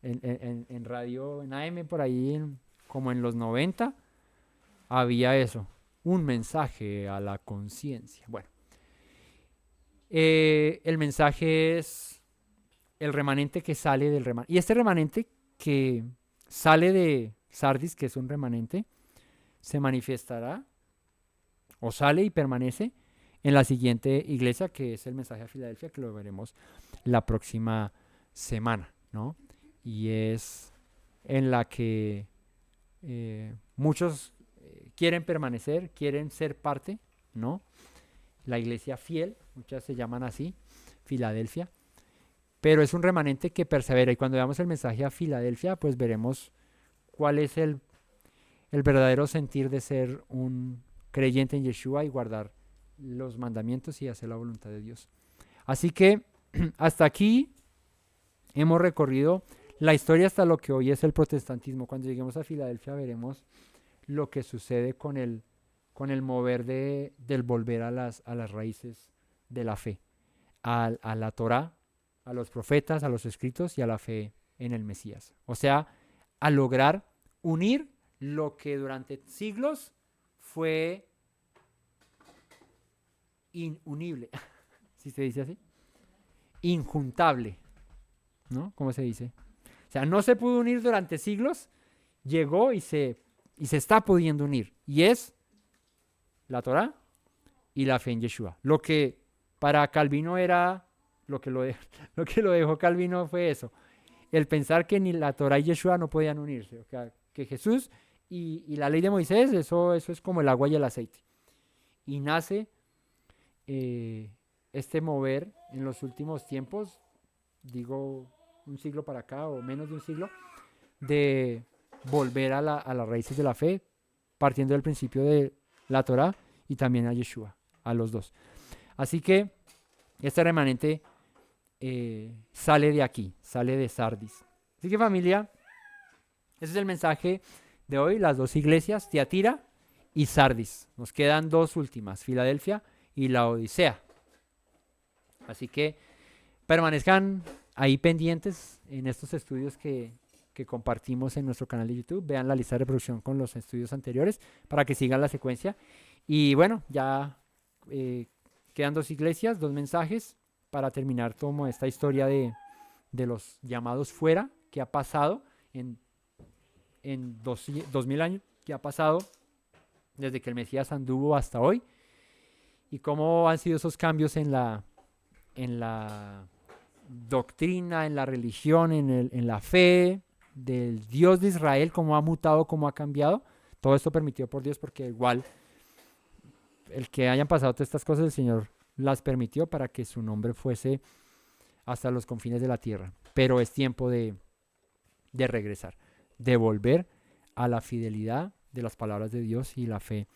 En radio, en AM, por ahí, como en los 90, había eso. Un mensaje a la conciencia. Bueno. El mensaje es el remanente que sale del remanente. Y este remanente que sale de Sardis, que es un remanente, se manifestará o sale y permanece en la siguiente iglesia, que es el mensaje a Filadelfia, que lo veremos la próxima semana, ¿no? Y es en la que muchos quieren permanecer, quieren ser parte, ¿no? La iglesia fiel, muchas se llaman así, Filadelfia, pero es un remanente que persevera. Y cuando veamos el mensaje a Filadelfia, pues veremos cuál es el verdadero sentir de ser un creyente en Yeshua y guardar los mandamientos y hacer la voluntad de Dios. Así que hasta aquí hemos recorrido la historia hasta lo que hoy es el protestantismo. Cuando lleguemos a Filadelfia veremos lo que sucede con el mover del volver a las raíces de la fe, a la Torá, a los profetas, a los escritos y a la fe en el Mesías. O sea, a lograr unir lo que durante siglos fue inunible, ¿sí se dice así? Injuntable, ¿no? ¿Cómo se dice? O sea, no se pudo unir durante siglos, llegó y se está pudiendo unir. Y es la Torá y la fe en Yeshua. Lo que para Calvino era, lo que lo dejó Calvino fue eso. El pensar que ni la Torá y Yeshua no podían unirse. O sea, que Jesús y la ley de Moisés, eso es como el agua y el aceite. Y nace este mover en los últimos tiempos, digo un siglo para acá o menos de un siglo, de volver a las raíces de la fe, partiendo del principio de la Torá y también a Yeshua, a los dos. Así que este remanente sale de aquí, sale de Sardis. Así que familia, ese es el mensaje de hoy, las dos iglesias, Tiatira y Sardis. Nos quedan dos últimas, Filadelfia y la Odisea. Así que permanezcan ahí pendientes en estos estudios que compartimos en nuestro canal de YouTube. Vean la lista de reproducción con los estudios anteriores para que sigan la secuencia. Y bueno, ya quedan dos iglesias, dos mensajes para terminar como esta historia de los llamados fuera que ha pasado en 2000 años, que ha pasado desde que el Mesías anduvo hasta hoy, y cómo han sido esos cambios en la doctrina, en la religión, en la fe del Dios de Israel, cómo ha mutado, cómo ha cambiado. Todo esto permitido por Dios, porque igual el que hayan pasado todas estas cosas, el Señor las permitió para que su nombre fuese hasta los confines de la tierra. Pero es tiempo de regresar, de volver a la fidelidad de las palabras de Dios y la fe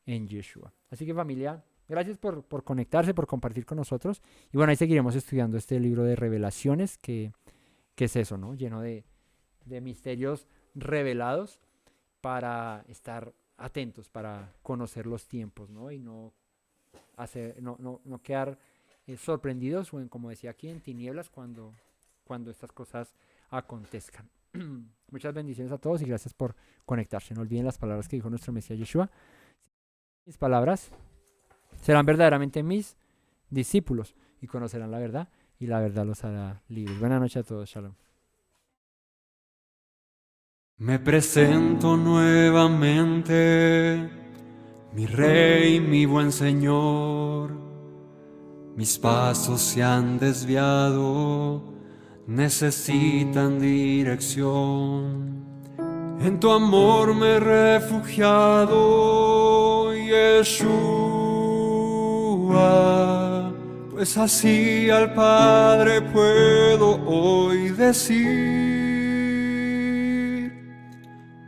en Yeshua. Así que familia, gracias por conectarse, por compartir con nosotros. Y bueno, ahí seguiremos estudiando este libro de revelaciones, que es eso, ¿no? Lleno de misterios revelados para estar atentos, para conocer los tiempos, ¿no? Y no quedar sorprendidos, o como decía aquí, en tinieblas cuando estas cosas acontezcan. Muchas bendiciones a todos y gracias por conectarse. No olviden las palabras que dijo nuestro Mesías Yeshua. Mis palabras serán verdaderamente mis discípulos y conocerán la verdad, y la verdad los hará libres. Buenas noches a todos. Shalom. Me presento nuevamente, mi Rey, mi buen Señor. Mis pasos se han desviado, necesitan dirección. En tu amor me he refugiado, Yeshua, pues así al Padre puedo hoy decir.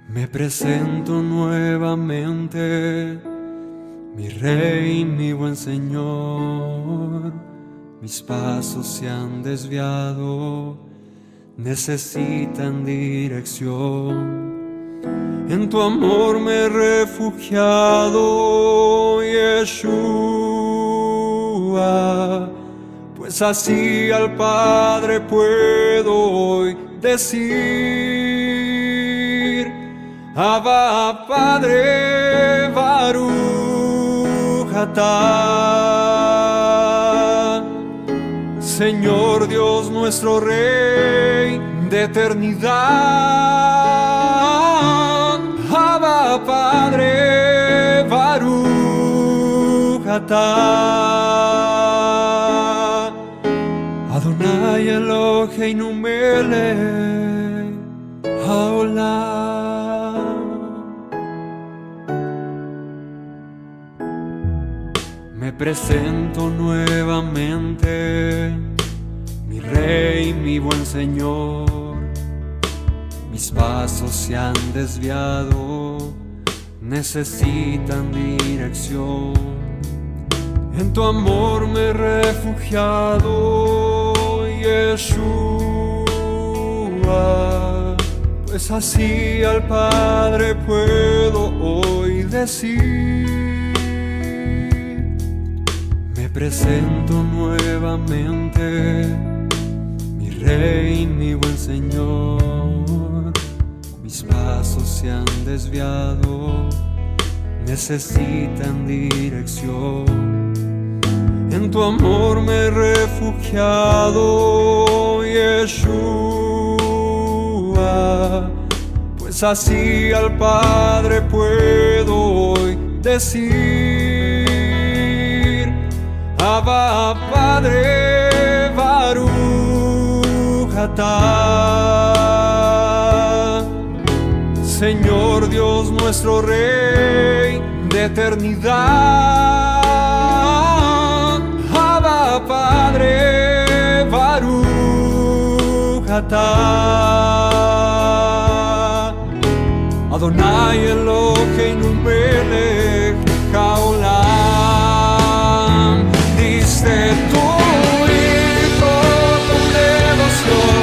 Me presento nuevamente, mi Rey, mi buen Señor. Mis pasos se han desviado, necesitan dirección. En tu amor me he refugiado, Yeshua, pues así al Padre puedo hoy decir: Abba, Padre, Baruch atah, Señor Dios nuestro Rey de eternidad. Abba, Padre, Baruch atah, Adonai Eloheinu melech haolam. Me presento nuevamente, mi Rey, mi buen Señor. Mis pasos se han desviado, necesitan dirección. En tu amor me he refugiado, Yeshua, pues así al Padre puedo hoy decir. Me presento nuevamente, mi Rey, mi buen Señor. Mis pasos se han desviado, necesitan dirección. en tu amor me he refugiado, Yeshua, pues así al Padre puedo hoy decir, Abba Padre, Baruch atah. Señor Dios nuestro Rey de eternidad, Abba Padre, Baruch atah. Adonai Eloheinu melech haolam, diste tu hijo con devoción,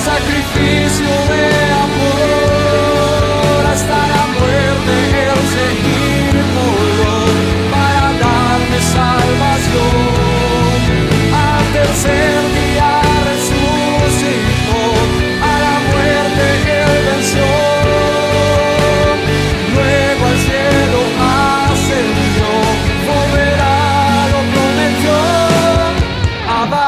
sacrificio de amor, hasta la muerte Él se inmoló para darme salvación. Al tercer día resucitó, a la muerte Él venció. Luego al cielo ascendió, volverá, lo prometió. Abba,